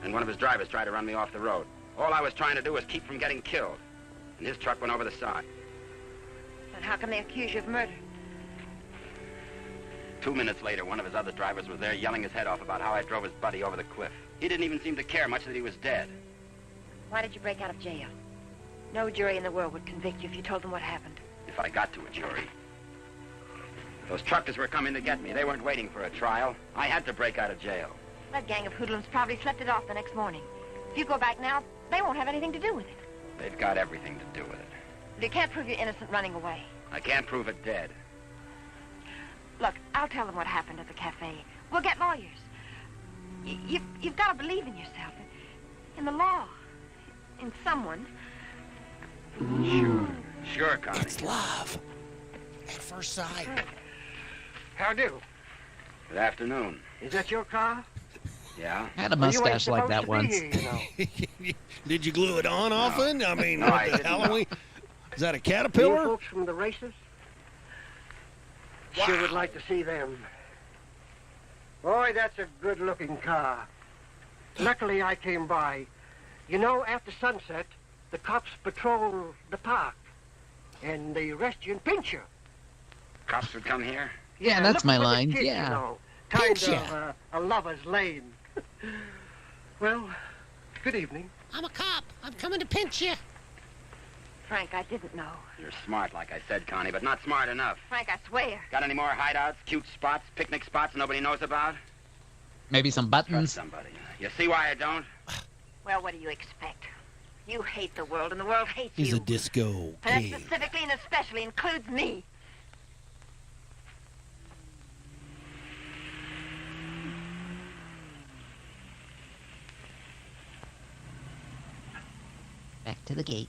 And one of his drivers tried to run me off the road. All I was trying to do was keep from getting killed. And his truck went over the side. But how come they accuse you of murder? 2 minutes later, one of his other drivers was there yelling his head off about how I drove his buddy over the cliff. He didn't even seem to care much that he was dead. Why did you break out of jail? No jury in the world would convict you if you told them what happened. If I got to a jury. Those truckers were coming to get me. They weren't waiting for a trial. I had to break out of jail. That gang of hoodlums probably slept it off the next morning. If you go back now, they won't have anything to do with it. They've got everything to do with it. But you can't prove you're innocent running away. I can't prove it dead. Look, I'll tell them what happened at the cafe. We'll get lawyers. You've got to believe in yourself, in the law, in someone. Sure, Connie. It's love at first sight. How do? Good afternoon. Is that your car? Yeah? Had a mustache like that once. Did you glue it on often? I mean, No, what I the didn't hell are know. we? Is that a You caterpillar? folks from the races? Sure would like to see them. Boy, that's a good-looking car. Luckily, I came by. You know, after sunset, the cops patrol the park, and they arrest you and pinch you. Cops would come here? Yeah, that's look my for the line. kids, Yeah. You know, kind Pinch ya. of a lover's lane. Well, good evening. I'm a cop. I'm coming to pinch you. Frank, I didn't know. You're smart, like I said, Connie, but not smart enough. Frank, I swear. Got any more hideouts, cute spots, picnic spots nobody knows about? Maybe some Trust buttons. somebody. You see why I don't? Well, what do you expect? You hate the world, and the world hates He's you. a disco And that king. specifically and especially includes me. Back to the gate.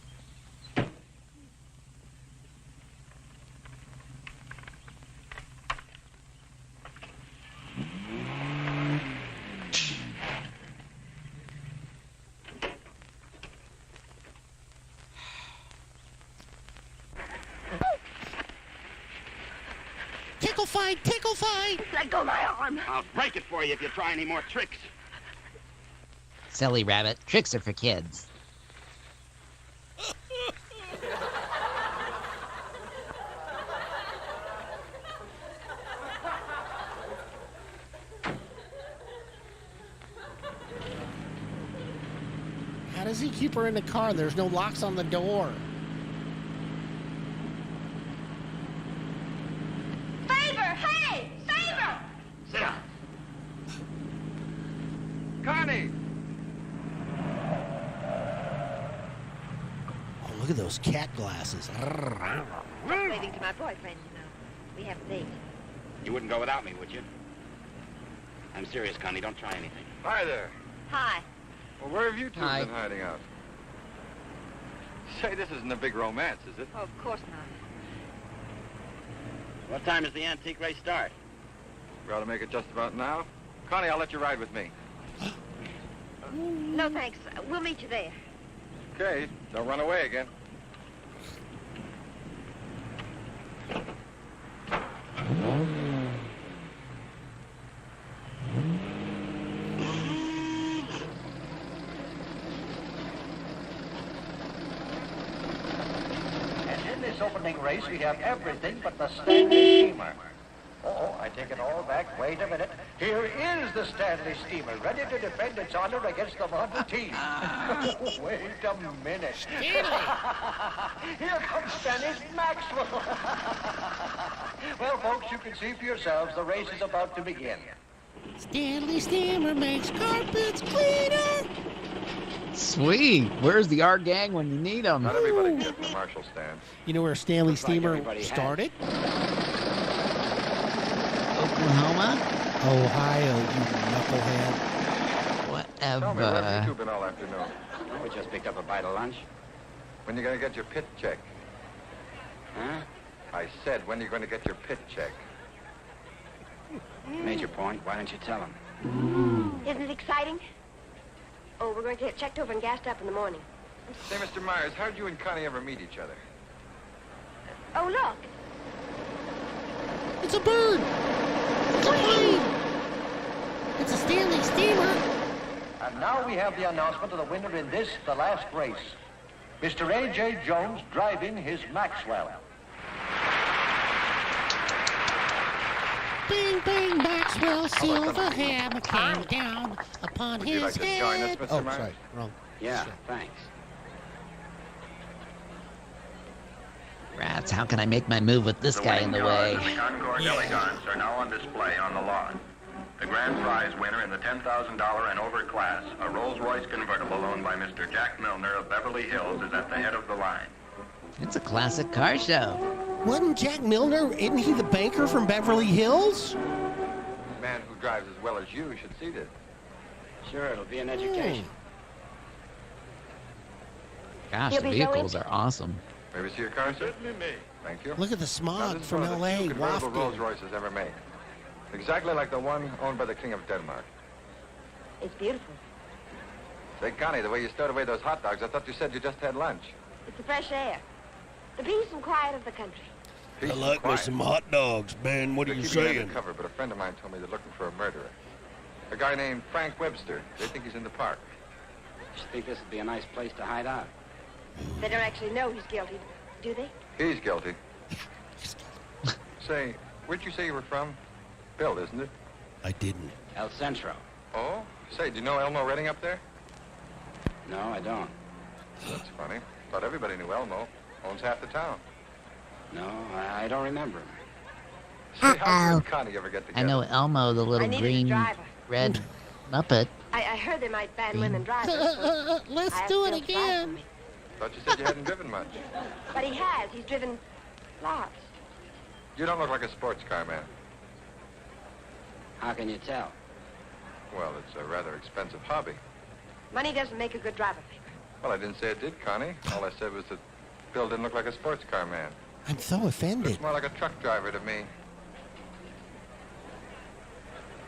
Tickle fight, tickle fight. Let go of my arm. I'll break it for you if you try any more tricks. Silly rabbit. Tricks are for kids. How does he keep her in the car? There's no locks on the door. Favor! Hey! Favor! Sit down. Connie! Oh, look at those cat glasses. Just waving to my boyfriend, you know. We have a date. You wouldn't go without me, would you? I'm serious, Connie. Don't try anything. Hi there. Hi. Well, where have you two Hi. been hiding out? Say, this isn't a big romance, is it? Oh, of course not. What time does the antique race start? We ought to make it just about now. Connie, I'll let you ride with me. No, thanks. We'll meet you there. Okay, don't run away again. And in this opening race, we have everything but the standing steamer. Uh-oh. I take it all back. Wait a minute. Here is the Stanley steamer, ready to defend its honor against the Model T. Wait a minute. Here comes Stanley's Maxwell. Well, folks, you can see for yourselves the race is about to begin. Stanley Steamer makes carpets cleaner. Sweet. Where's the art gang when you need them? Not everybody gets the Marshall stand. You know where Stanley Steamer started? Oklahoma? Ohio, you knucklehead. Tell me, where have you Whatever. two been all afternoon? We just picked up a bite of lunch. When you going to get your pit check? Huh? I said, when are you going to get your pit check? Made your point. Why don't you tell him? Isn't it exciting? Oh, we're going to get checked over and gassed up in the morning. Say, Mr. Myers, how did you and Connie ever meet each other? Oh, look. It's a bird. It's a plane. It's a Stanley Steamer. And now we have the announcement of the winner in this, the last race. Mr. A.J. Jones driving his Maxwell. Bang, bang, Maxwell Silverham came down upon Would you his like to join us, head. Mr. Oh, Myers? sorry. Wrong. Yeah, thanks. Rats, how can I make my move with this guy in the way? The Concord Elegance are now on display on the lawn. The grand prize winner in the $10,000 and over class, a Rolls-Royce convertible owned by Mr. Jack Milner of Beverly Hills, is at the head of the line. It's a classic car show. Wasn't Jack Milner, isn't he the banker from Beverly Hills? A man who drives as well as you should see this. Sure, it'll be an education. Gosh, He'll the be so vehicles are awesome. May we see your car, sir? Thank you. Look at the Now, smog this is from one of the L.A. few convertible wafting. Rolls-Royces ever made. Exactly like the one owned by the King of Denmark. It's beautiful. Say, Connie, the way you stowed away those hot dogs, I thought you said you just had lunch. It's the fresh air. The peace and quiet of the country. I like me some hot dogs, Ben. What are you saying? Undercover, but a friend of mine told me they're looking for a murderer. A guy named Frank Webster. They think he's in the park. Just think this would be a nice place to hide out. They don't actually know he's guilty, do they? He's guilty. Say, where'd you say you were from? Bill, isn't it? I didn't. El Centro. Oh? Say, do you know Elmo Redding up there? No, I don't. That's funny. Thought everybody knew Elmo. Owns half the town. No, I don't remember him. Say, how you and Connie ever get together? I know Elmo, the I little needed a green, driver. red Muppet. I heard they might ban women drivers. Let's I do asked it Bill to drive for again. me. Thought you said you hadn't driven much. But he has. He's driven lots. You don't look like a sports car man. How can you tell? Well, it's a rather expensive hobby. Money doesn't make a good driver, Fink. Well, I didn't say it did, Connie. All I said was that Bill didn't look like a sports car man. I'm so offended. Looks more like a truck driver to me.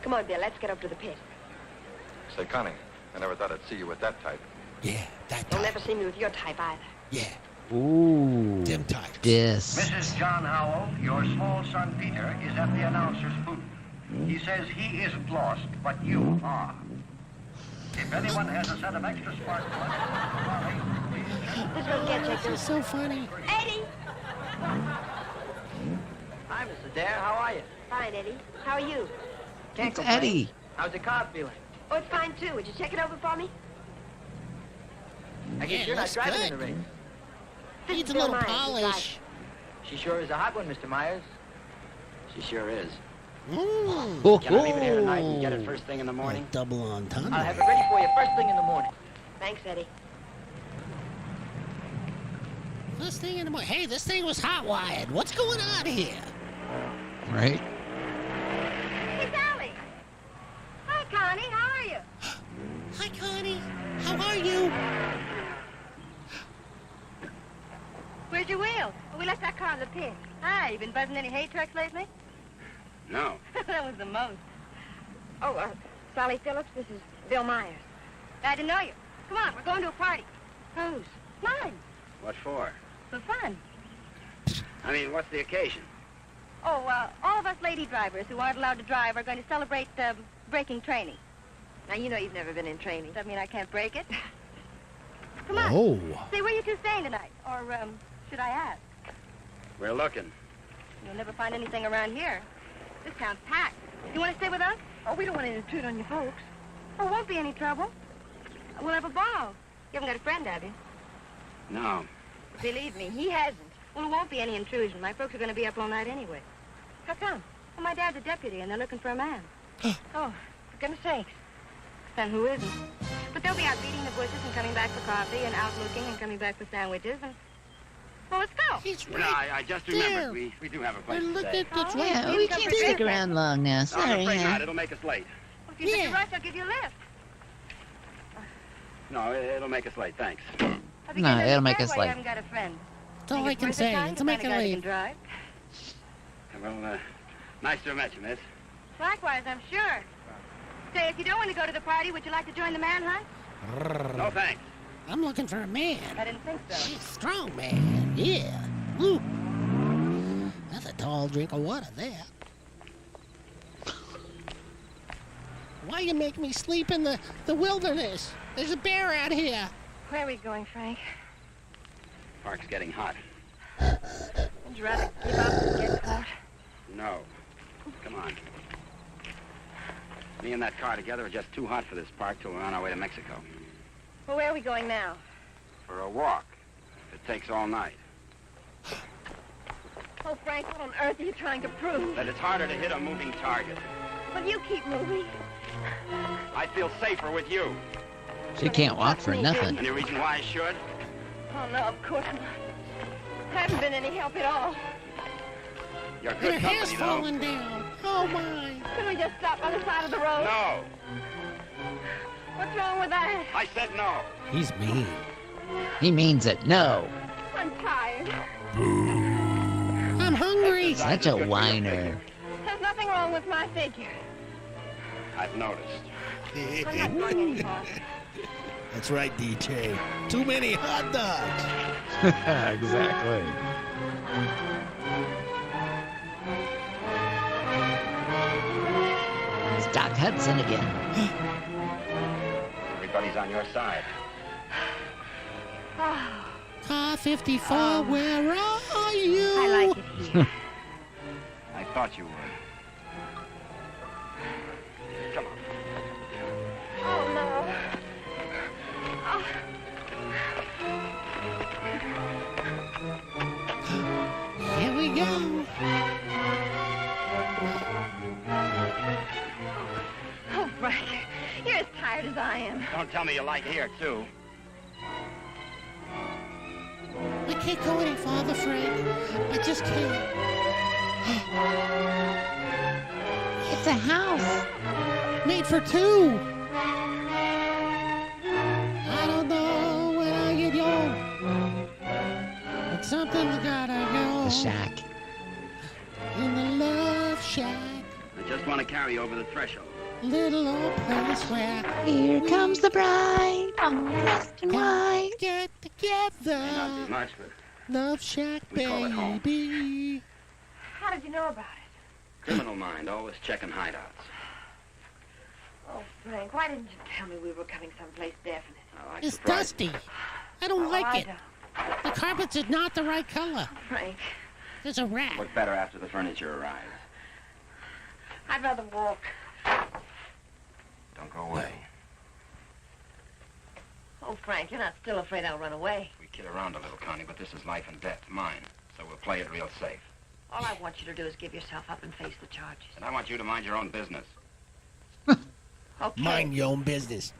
Come on, Bill. Let's get up to the pit. Say, Connie, I never thought I'd see you with that type. Yeah, that You'll type. never see me with your type either. Yeah, Ooh. them types. This. Mrs. John Howell, your small son Peter is at the announcer's booth. He says he isn't lost, but you are. If anyone has a set of extra spark plugs, This will get checked This is so funny. Eddie! Hi, Mrs. Dare. How are you? Fine, Eddie. How are you? Can't It's complain. Eddie. How's the car feeling? Oh, it's fine, too. Would you check it over for me? I guess Yeah, you're not looks driving good. in the race. This Needs is a Bill little Myers, who's polish. She sure is a hot one, Mr. Myers. She sure is. Mm. Can I leave it here tonight and get it first thing in the morning? Double entendre. I'll have it ready for you first thing in the morning. Thanks, Eddie. This thing in the morning. Hey, this thing was hot wired. What's going on here? Right? Hey, Sally. Hi, Connie. How are you? Hi, Connie. How are you? Where's your wheel? Oh, we left our car in the pit. Hi, you been buzzing any hay trucks lately? No. That was the most. Oh, Sally Phillips, this is Bill Myers. Glad to know you. Come on, we're going to a party. Whose? Mine. What for? For fun. I mean, what's the occasion? Oh, all of us lady drivers who aren't allowed to drive are going to celebrate braking training. Now, you know you've never been in training. Does that mean I can't break it? Come on. Oh. Say, where are you two staying tonight? Or, should I ask? We're looking. You'll never find anything around here. This town's packed. You want to stay with us? Oh, we don't want to intrude on you folks. Oh, won't be any trouble. We'll have a ball. You haven't got a friend, have you? No. Believe me, he hasn't. Well, it won't be any intrusion. My folks are going to be up all night anyway. How come? Well, my dad's a deputy, and they're looking for a man. Oh, for goodness sakes. Then who isn't? But they'll be out beating the bushes and coming back for coffee and out looking and coming back for sandwiches and... Well, let's go. He's You know, I just remembered we do have a place to stay. Yeah, we can't stick around long now. No, I'm Sorry, afraid huh? not. It'll make us late. Well, if you take a rush, I'll give you a lift. No, it'll make us late. Thanks. No, it'll make us You late. haven't got a friend. That's all I can say. It's make it late. Drive. Well, nice to have met you, miss. Likewise, I'm sure. Say, if you don't want to go to the party, would you like to join the manhunt? No, thanks. I'm looking for a man. I didn't think so. He's a strong man. Yeah. Ooh. That's a tall drink of water there. Why you make me sleep in the wilderness? There's a bear out here. Where are we going, Frank? Park's getting hot. Would you rather give up and get caught? No. Come on. Me and that car together are just too hot for this park till we're on our way to Mexico. Well, where are we going now? For a walk. It takes all night. Oh, Frank, what on earth are you trying to prove? That it's harder to hit a moving target. Well, you keep moving. I feel safer with you. She can't walk for nothing. Any reason why I should? Oh, no, of course not. I haven't been any help at all. You're Your good hair's company, though. falling down. Oh, my. Couldn't we just stop on the side of the road? No. What's wrong with that? I said no. He's mean. He means it. No. I'm tired. I'm hungry. Such a whiner. There's nothing wrong with my figure. I've noticed. I'm not going any farther. That's right, DJ. Too many hot dogs. Exactly. It's Doc Hudson again. Everybody's on your side. Car 54, where are you? I like it here. I thought you would. Come on. Oh, no. Oh. Here we go. Oh, Frank, you're as tired as I am. Don't tell me you like here, too. I can't go any farther, Frank. I just can't. It's a house. Made for two. I don't know when I get home, but something's gotta go. The shack. In the love shack, I just want to carry you over the threshold. little old place where Here comes the bride, all dressed in white. get May together. not be much, but Love shack, We call it home. baby. How did you know about it? criminal mind, always checking hideouts. Oh, Frank, why didn't you tell me we were coming someplace definite? Oh, I It's surprised dusty. I don't Oh, like I it. don't. The carpets are not the right color. Frank, There's a rat. Look better after the furniture arrives. I'd rather walk. Don't go away. Oh, Frank, you're not still afraid I'll run away. We kid around a little, Connie, but this is life and death, mine. So we'll play it real safe. All I want you to do is give yourself up and face the charges. And I want you to mind your own business. Okay. Mind your own business,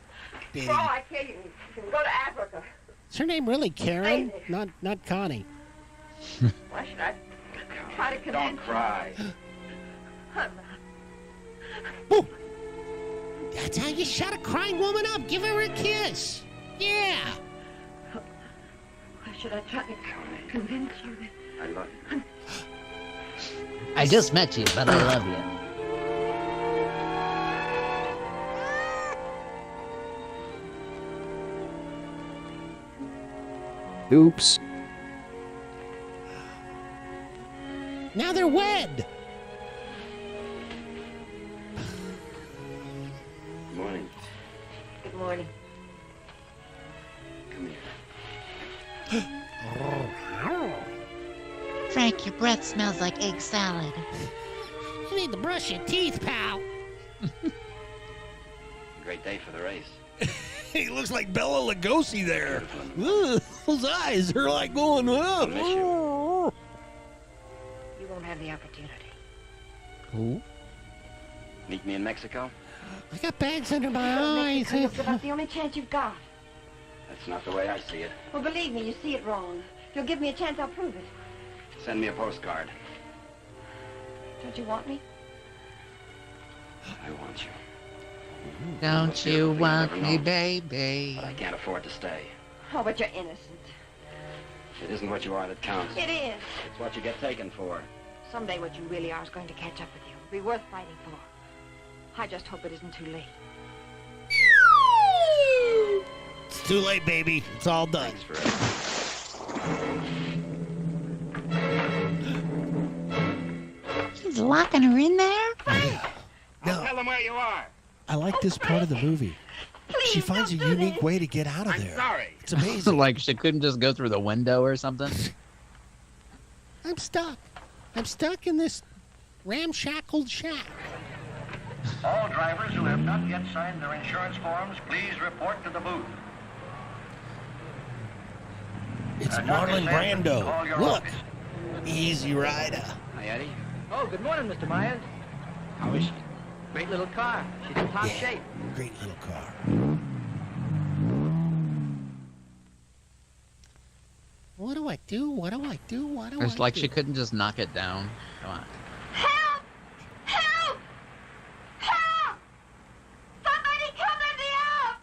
Betty. For all I care, you can go to Africa. Is her name really Karen? Not Connie. Why should I try to convince Don't cry. you? I'm not. That's how you shut a crying woman up. Give her a kiss. Yeah. Why should I try to convince you that... I love you. I just met you, but I love you. Oops. Now they're wed. Good morning. Good morning. Come here. Frank, your breath smells like egg salad. You need to brush your teeth, pal. Great day for the race. He looks like Bela Lugosi there. Ugh, those eyes are like going up. You won't have the opportunity. Who? Meet me in Mexico? I got bags under my eyes. You'll give up the only chance you've got. That's not the way I see it. Well, believe me, you see it wrong. If you'll give me a chance, I'll prove it. Send me a postcard. Don't you want me? I want you. Don't you want me, baby? But I can't afford to stay. Oh, but you're innocent. It isn't what you are that counts. It is. It's what you get taken for. Someday what you really are is going to catch up with you. It'll be worth fighting for. I just hope it isn't too late. It's too late, baby. It's all done. He's locking her in there? No. Tell them where you are. I like this part of the movie. She finds a unique way to get out of there. Sorry. It's amazing. Like she couldn't just go through the window or something. I'm stuck. I'm stuck in this ramshackled shack. All drivers who have not yet signed their insurance forms, please report to the booth. It's Marlon Call your Brando. Look. office. Easy Rider. Hi, Eddie. Oh, good morning, Mr. Myers. How is she? Great little car. She's in top shape. Great little car. What do I do? What do I do? What do It's I like do? she couldn't just knock it down. Come on. Help! Help! Help! Somebody come let me out!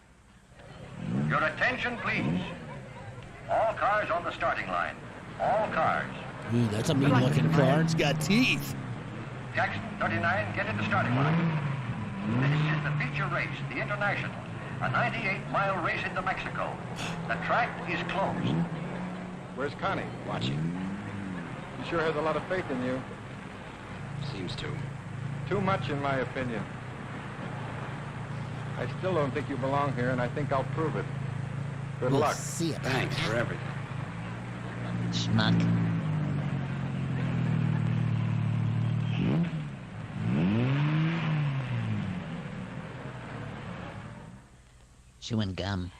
Your attention, please. All cars on the starting line. All cars. Ooh, that's a mean-looking car. It's got teeth. Jackson, 39, get in the starting line. This is the feature race, the International, a 98-mile race into Mexico. The track is closed. Where's Connie? Watching. She sure has a lot of faith in you. Seems to. Too much, in my opinion. I still don't think you belong here, and I think I'll prove it. Good luck. See you. Thanks for everything. Schmuck. Chewing gum.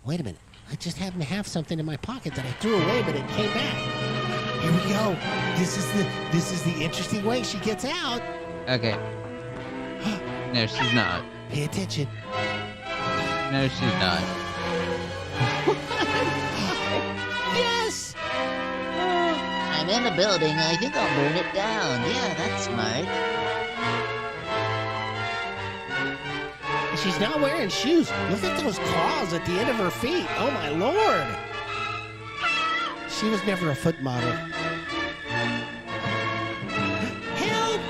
Wait a minute. I just happened to have something in my pocket that I threw away, but it came back. Here we go. This is the interesting way she gets out. Okay. No, she's not. Pay attention. No, she's not. Yes! I'm in a building. I think I'll burn it down. Yeah, that's smart. She's not wearing shoes. Look at those claws at the end of her feet. Oh, my Lord. She was never a foot model. Help!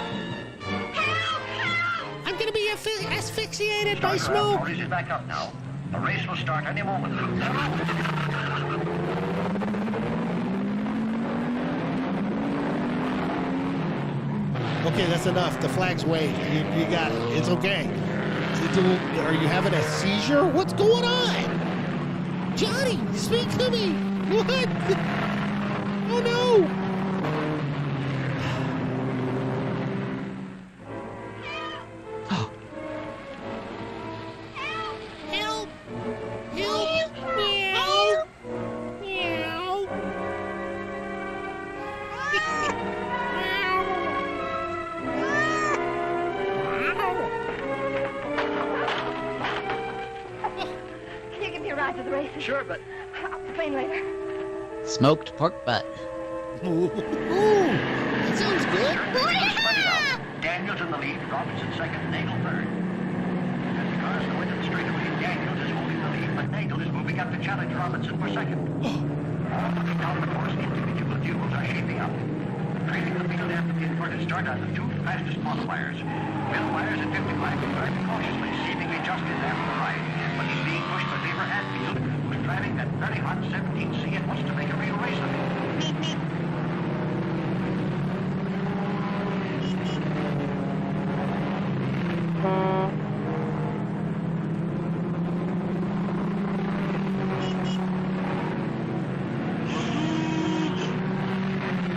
I'm going to be asphyxiated by smoke. Race is back up now. The race will start any moment. Okay, that's enough. The flag's waved. You got it. It's okay. Are you having a seizure? What's going on? Johnny, speak to me. What? Oh, no. Help! Help! Meow! Meow! Can you give me a ride to the races? Sure, but I'll complain later. Smoked pork butt. Ooh, that sounds good. Daniels in the lead, Robinson second, Nagel third. As the cars go into the straightaway, Daniels is holding the lead, but Nagel is moving up to challenge Robinson for second. All the down the course, individual duels are shaping up. Trailing the field after the inverted start are the two fastest qualifiers. Bill Myers at 55 is driving cautiously, seemingly just in there for the ride. But he's being pushed by Lever Hatfield, who's driving that very hot 17C and wants to make a real race of it.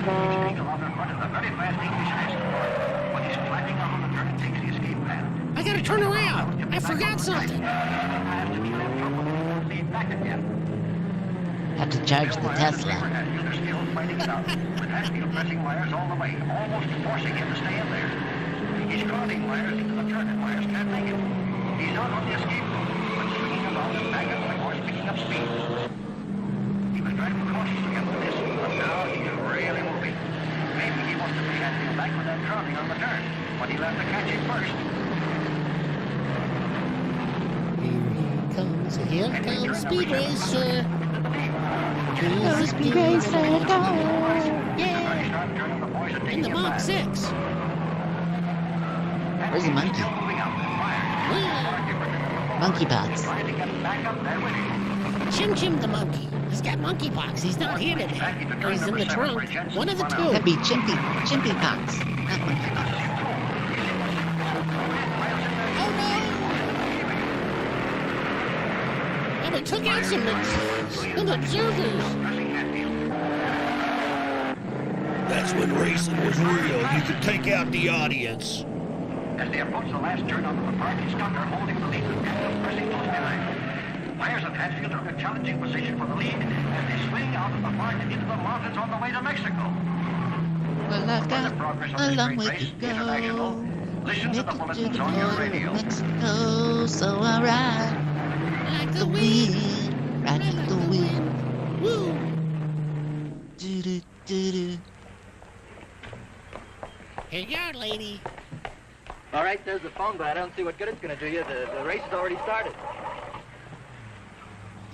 Nagel on the front of the very fast English Master. But his gotta turn around. I forgot something. Have to charge the Tesla. Pressing wires all the way, almost forcing him to stay in there. He's crowding wires into the truck, and wires can't make it. He's not on the escape route, but swinging about and back up like horse picking up speed. He was driving cautiously up this, but now he's really moving. Maybe he wants to push that wheel back with that crowding on the turn, but he'll have to catch it first. Here comes Speed Racer. Go, Speed Racer, go. Yeah. In the Mach 6. Where's the monkey? Monkeypox. Chim Chim the monkey. He's got monkeypox. He's not here today. Or he's in the trunk. One of the two. Could be Chimpy Pox, not monkeypox. And they took out some observers. That's when racing was real. You could take out the audience. As they approach the last turn onto the park, he's got her holding the lead and pressing close behind. Myers and Hatfield are in a challenging position for the lead as they swing out of the park into the mountains on the way to Mexico. Well, I've got a long way to go. Listen to the bulletins on your radio. Mexico, so I ride like the wind, ride like the wind. Woo! Do-do-do-do. Here you are, lady. All right, there's the phone, but I don't see what good it's going to do you. The race has already started.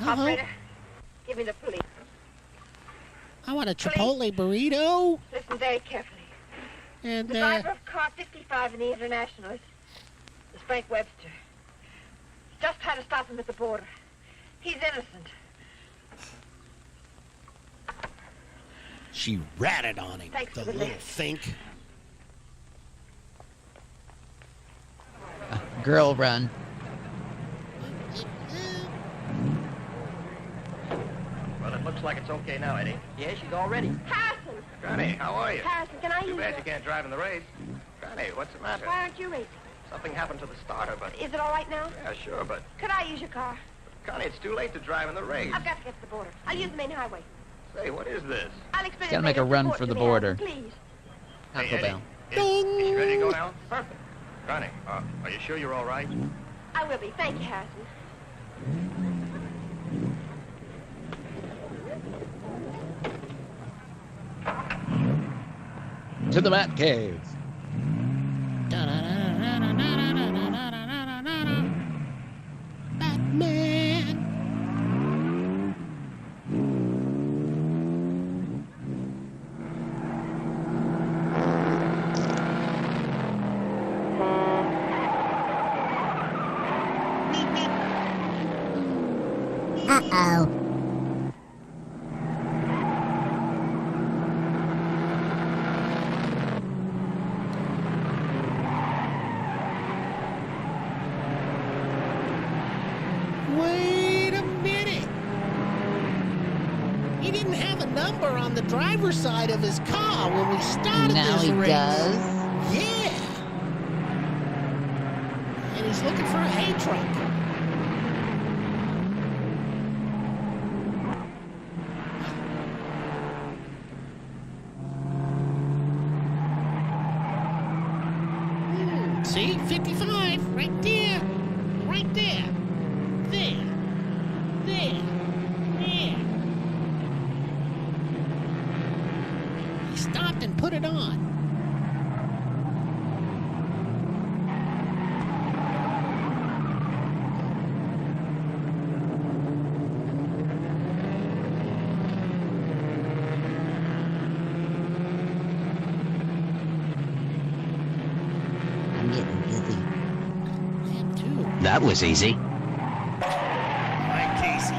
Operator, give me the police. I want a Chipotle burrito. Listen very carefully. And, the driver of car 55 in the International is Frank Webster. Just had to stop him at the border. He's innocent. She ratted on him, Thanks the for the little lift. think. Girl run. Well, it looks like it's okay now, Eddie. Yeah, she's all ready. Harrison! Connie, how are you? Harrison, can I Too use bad the... you can't drive in the race. Connie, what's the matter? Why aren't you racing? Something happened to the starter, but... Is it all right now? Yeah, sure, but... Could I use your car? Connie, it's too late to drive in the race. I've got to get to the border. I'll use the main highway. Say, what is this? I'll explain. Gotta make a run for the border. Please. Taco Bell. Is she ready to go now? Perfect. Connie, are you sure you're all right? I will be. Thank you, Harrison. To the Bat Cave. Batman. Uh-oh. Wait a minute. He didn't have a number on the driver's side of his car when we started Now this he race. does. Yeah. And he's looking for a hay truck. See? 55. Right there. Right there. There. There. There. He stopped and put it on. I'm getting dizzy. Him too. That was easy. Hi, Casey.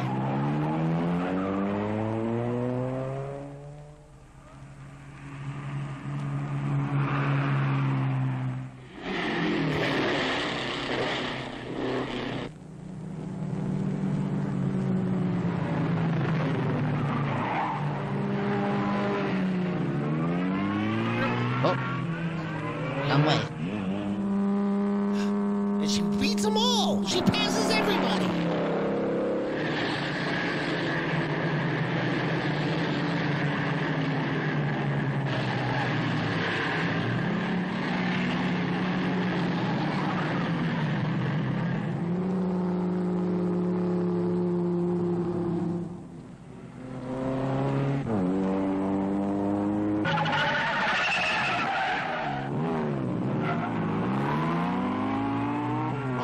Oh. Wrong way. And she beats them all. She passes everybody.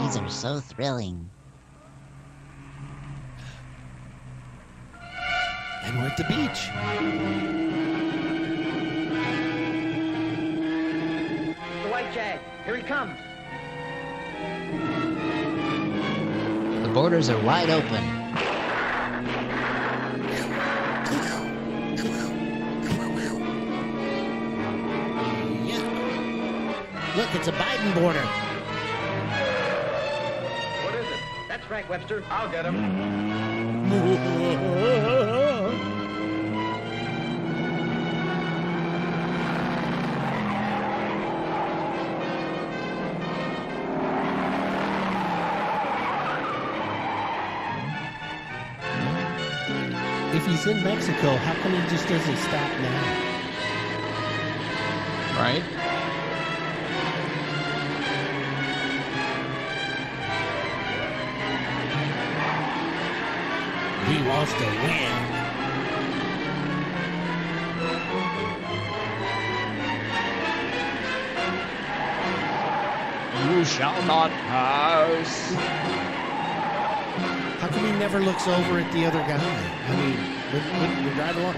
These are so thrilling. And we're at the beach. The White Jag. Here he comes. The borders are wide open. Look, it's a Biden border. What is it? That's Frank Webster. I'll get him. If he's in Mexico, how come he just doesn't stop now? Right? He wants to win. You shall not pass. How come he never looks over at the other guy? I mean, when you're driving along.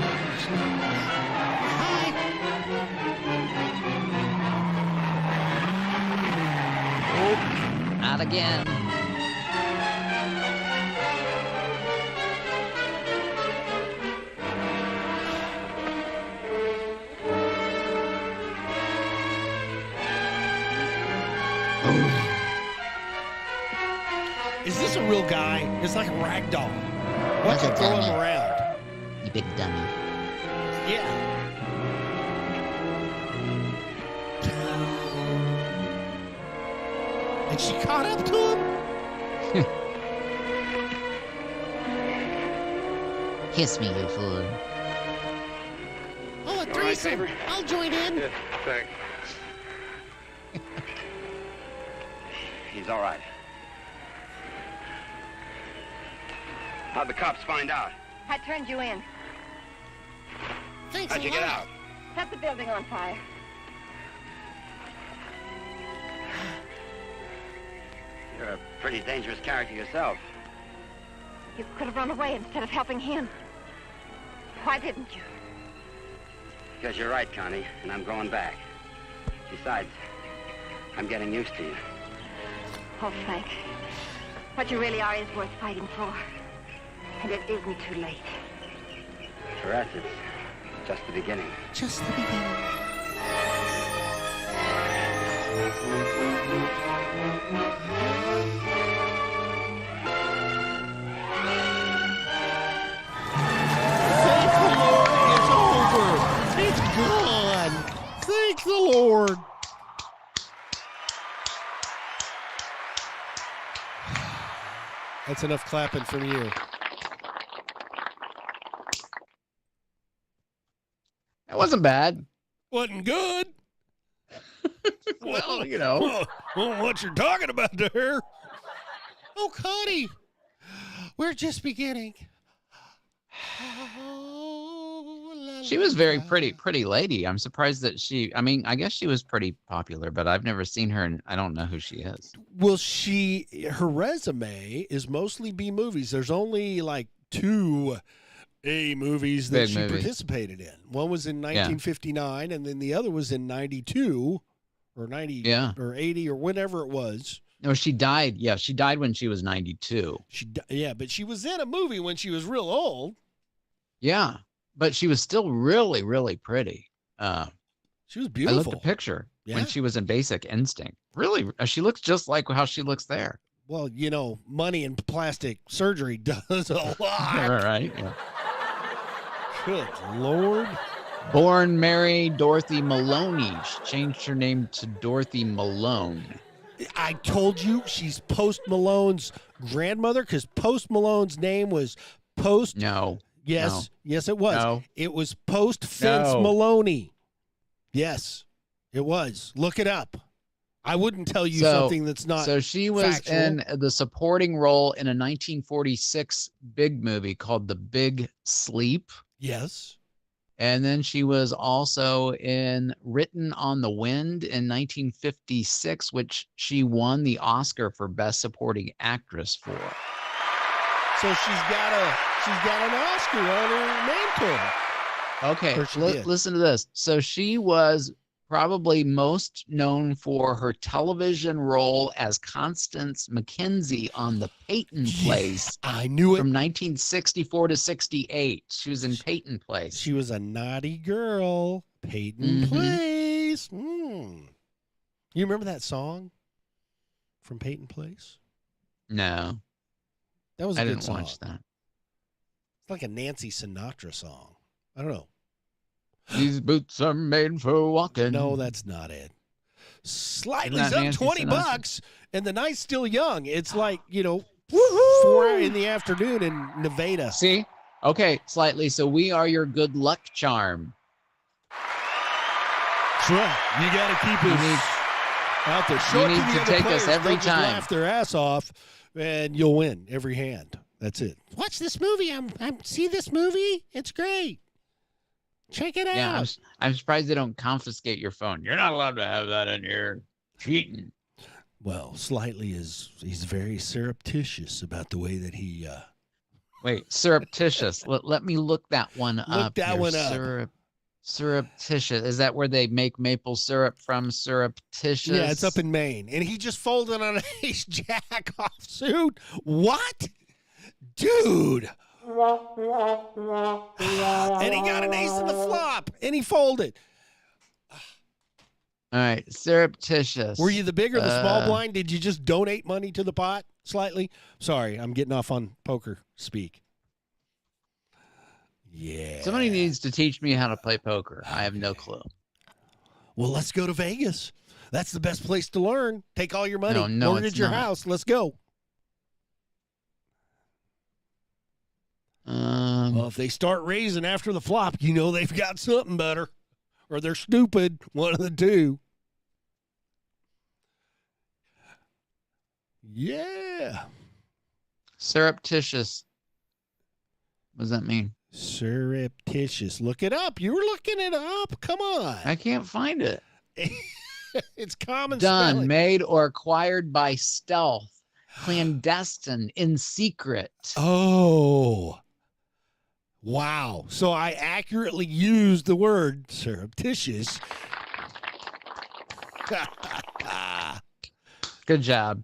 Oh, not again. Is this a real guy? It's like a rag doll. Why don't you throw him around? You big dummy. Yeah. And she caught up to him? Kiss me, you fool. Oh, a threesome. I'll join in. Yeah, thanks. He's all right. How'd the cops find out? I turned you in. Thanks How'd you get out? Set the building on fire. You're a pretty dangerous character yourself. You could have run away instead of helping him. Why didn't you? Because you're right, Connie, and I'm going back. Besides, I'm getting used to you. Oh, Frank. What you really are is worth fighting for. And it isn't too late. For us, it's just the beginning. Just the beginning. Thank the Lord, it's over. It's gone. Thank the Lord. That's enough clapping from you. That wasn't bad. Wasn't good. Well, you know. Well, what you're talking about there. Oh, Connie. We're just beginning. She was very pretty lady. I'm surprised that I guess she was pretty popular, but I've never seen her and I don't know who she is. Well, her resume is mostly B movies. There's only like 2 A movies that she participated in. One was in 1959 and then the other was in 92 or 90 or 80 or whenever it was. No, she died. Yeah, she died when she was 92. But she was in a movie when she was real old. Yeah, but she was still really, really pretty. She was beautiful. I looked at a picture when she was in Basic Instinct. Really, she looks just like how she looks there. Well, you know, money and plastic surgery does a lot. Right. Yeah. Good Lord. Born Mary Dorothy Maloney. She changed her name to Dorothy Malone. I told you she's Post Malone's grandmother because Post Malone's name was Post. No. Yes. No. Yes, it was. No. It was Post Fence No. Maloney. Yes, it was. Look it up. I wouldn't tell you something that's not. So she was factual. in the supporting role in a 1946 big movie called The Big Sleep. Yes. And then she was also in Written on the Wind in 1956, which she won the Oscar for Best Supporting Actress for. So she's got an Oscar on her name tag. Okay, Or she did. listen to this. So she was probably most known for her television role as Constance Mackenzie on The Peyton Place. I knew it. From 1964 to 68. She was in Peyton Place. She was a naughty girl. Peyton Place. You remember that song from Peyton Place? No. That was a I good didn't song. watch that. It's like a Nancy Sinatra song. I don't know. These boots are made for walking. No, that's not it. Slightly Isn't that up Nancy $20, and the night's still young. It's like, 4 in the afternoon in Nevada. See? Okay, slightly. So we are your good luck charm. That's right. You got to keep us out there. Show you it need the to other take us players. every They'll just time. laugh their ass off, and you'll win every hand. That's it. Watch this movie. I'm see this movie. It's great. Check it out. Yeah, I'm surprised they don't confiscate your phone. You're not allowed to have that in here. Cheating. Well, Slightly he's very surreptitious about the way that he Wait, surreptitious. Let me look that one up. Look that here. one up. Surreptitious. Is that where they make maple syrup from? Surreptitious. Yeah, it's up in Maine. And he just folded on a jack off suit. What? Dude. And he got an ace in the flop. And he folded. All right, surreptitious. Were you the big or the small blind? Did you just donate money to the pot slightly? Sorry, I'm getting off on poker speak. Yeah. Somebody needs to teach me how to play poker. I have no clue. Well, let's go to Vegas. That's the best place to learn. Take all your money, No, mortgage it's your not. house. Let's go. Well, if they start raising after the flop, you know they've got something better. Or they're stupid. One of the two. Yeah. Surreptitious. What does that mean? Surreptitious. Look it up. You were looking it up. Come on. I can't find it. It's common Done, spelling. made, or acquired by stealth, clandestine, in secret. Oh. Wow. So I accurately used the word surreptitious. Good job.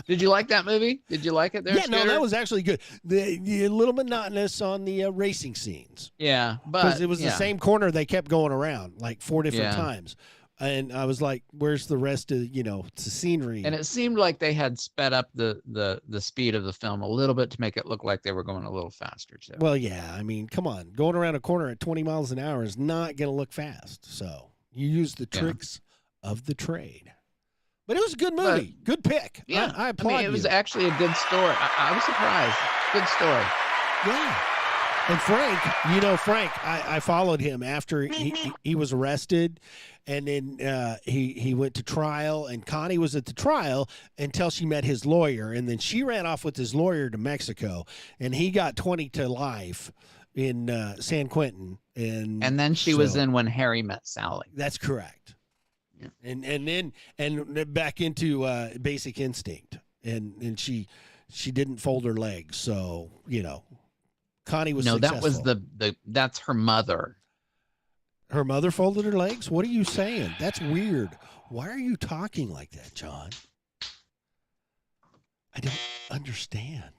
Did you like that movie? Did you like it there, Yeah, no, Scooter? that was actually good. The a little monotonous on the racing scenes. Yeah, Because but it was the yeah. same corner they kept going around like 4 different Yeah. times. And I was like, where's the rest of, it's the scenery. And it seemed like they had sped up the speed of the film a little bit to make it look like they were going a little faster too. Well, yeah, I mean, come on. Going around a corner at 20 miles an hour is not going to look fast. So you use the tricks of the trade. But it was a good movie. Good pick. Yeah, I applaud mean, it was you. actually a good story. I was surprised. Good story. Yeah. And Frank, I followed him after he was arrested, and then he went to trial, and Connie was at the trial until she met his lawyer, and then she ran off with his lawyer to Mexico, and he got 20 to life in San Quentin. And then she was so- in When Harry Met Sally. That's correct. Yeah. And then back into Basic Instinct, and she didn't fold her legs, so Connie was No, successful. that was that's her mother. Her mother folded her legs? What are you saying? That's weird. Why are you talking like that, John? I don't understand.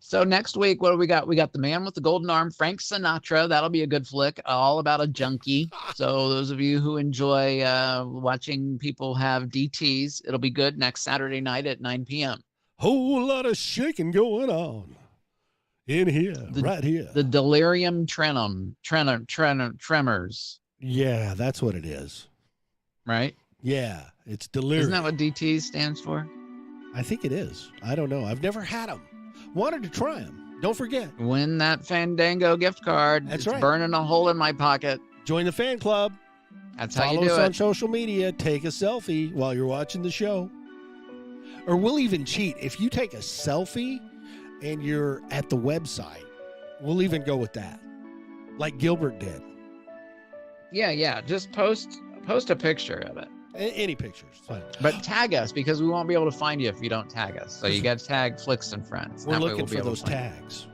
So next week, what do we got? We got The Man with the Golden Arm, Frank Sinatra. That'll be a good flick, all about a junkie. So those of you who enjoy watching people have DTs, it'll be good next Saturday night at 9 p.m. Whole lot of shaking going on in here, right here. The delirium tremors. Yeah, that's what it is. Right? Yeah, it's delirium. Isn't that what DT stands for? I think it is. I don't know. I've never had them. Wanted to try them. Don't forget. Win that Fandango gift card. That's it's right. burning a hole in my pocket. Join the fan club. That's how Follow you do us it. on social media. Take a selfie while you're watching the show. Or we'll even cheat. If you take a selfie and you're at the website, we'll even go with that. Like Gilbert did. Yeah. Just post a picture of it. Any pictures. Fine. But tag us because we won't be able to find you if you don't tag us. So you got to tag Flix and Friends. We're That way looking we'll be for able those to find you. tags.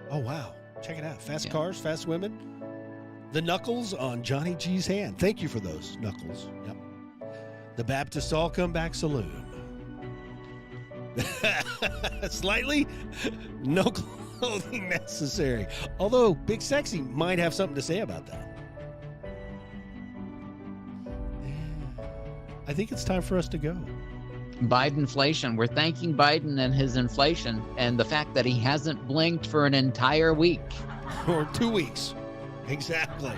Oh, wow. Check it out. Fast cars, fast women. The knuckles on Johnny G's hand. Thank you for those knuckles. Yep. The Baptist All Come Back Saloon. Slightly, no clothing necessary. Although Big Sexy might have something to say about that. I think it's time for us to go. Bidenflation. We're thanking Biden and his inflation and the fact that he hasn't blinked for an entire week. Or 2 weeks. Exactly.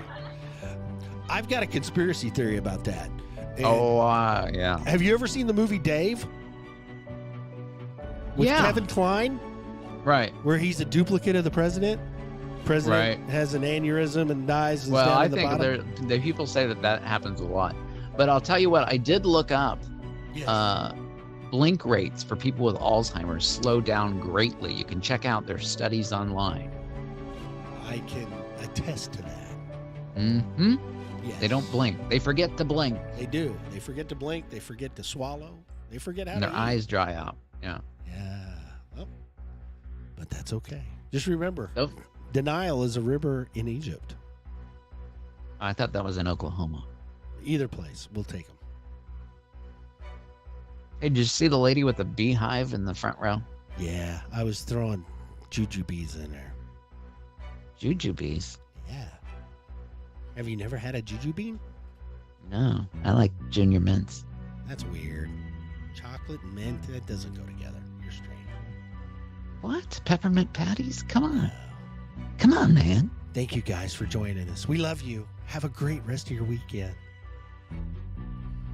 I've got a conspiracy theory about that. And Yeah. Have you ever seen the movie Dave? With Kevin Kline? Right. Where he's a duplicate of the president? President has an aneurysm and dies. And Well, down I in the think bottom. the people say that happens a lot. But I'll tell you what, I did look up blink rates for people with Alzheimer's slow down greatly. You can check out their studies online. I can attest to that. Mm-hmm. Yes. They don't blink. They forget to blink. They do. They forget to blink. They forget to swallow. They forget how And to their eat. eyes dry out. Yeah. Yeah. Well, but that's okay. Just remember, denial is a river in Egypt. I thought that was in Oklahoma. Either place, we'll take them. Hey, did you see the lady with the beehive in the front row? Yeah, I was throwing jujubes in there. Jujubes? Yeah. Have you never had a jujube? No, I like Junior Mints. That's weird. Chocolate and mint, that doesn't go together. You're strange. What? Peppermint patties? Come on. Come on, man. Thank you guys for joining us. We love you. Have a great rest of your weekend.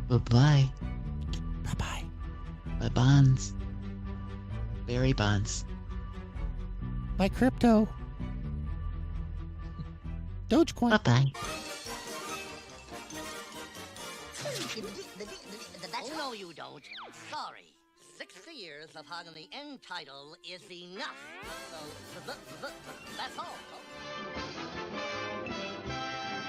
Bye-bye. Bye-bye. Bye, Bonds. Barry Bonds. Buy crypto. Dogecoin. Bye-bye. Oh, no, you don't. Sorry. 60 years of hugging the end title is enough. So, that's all.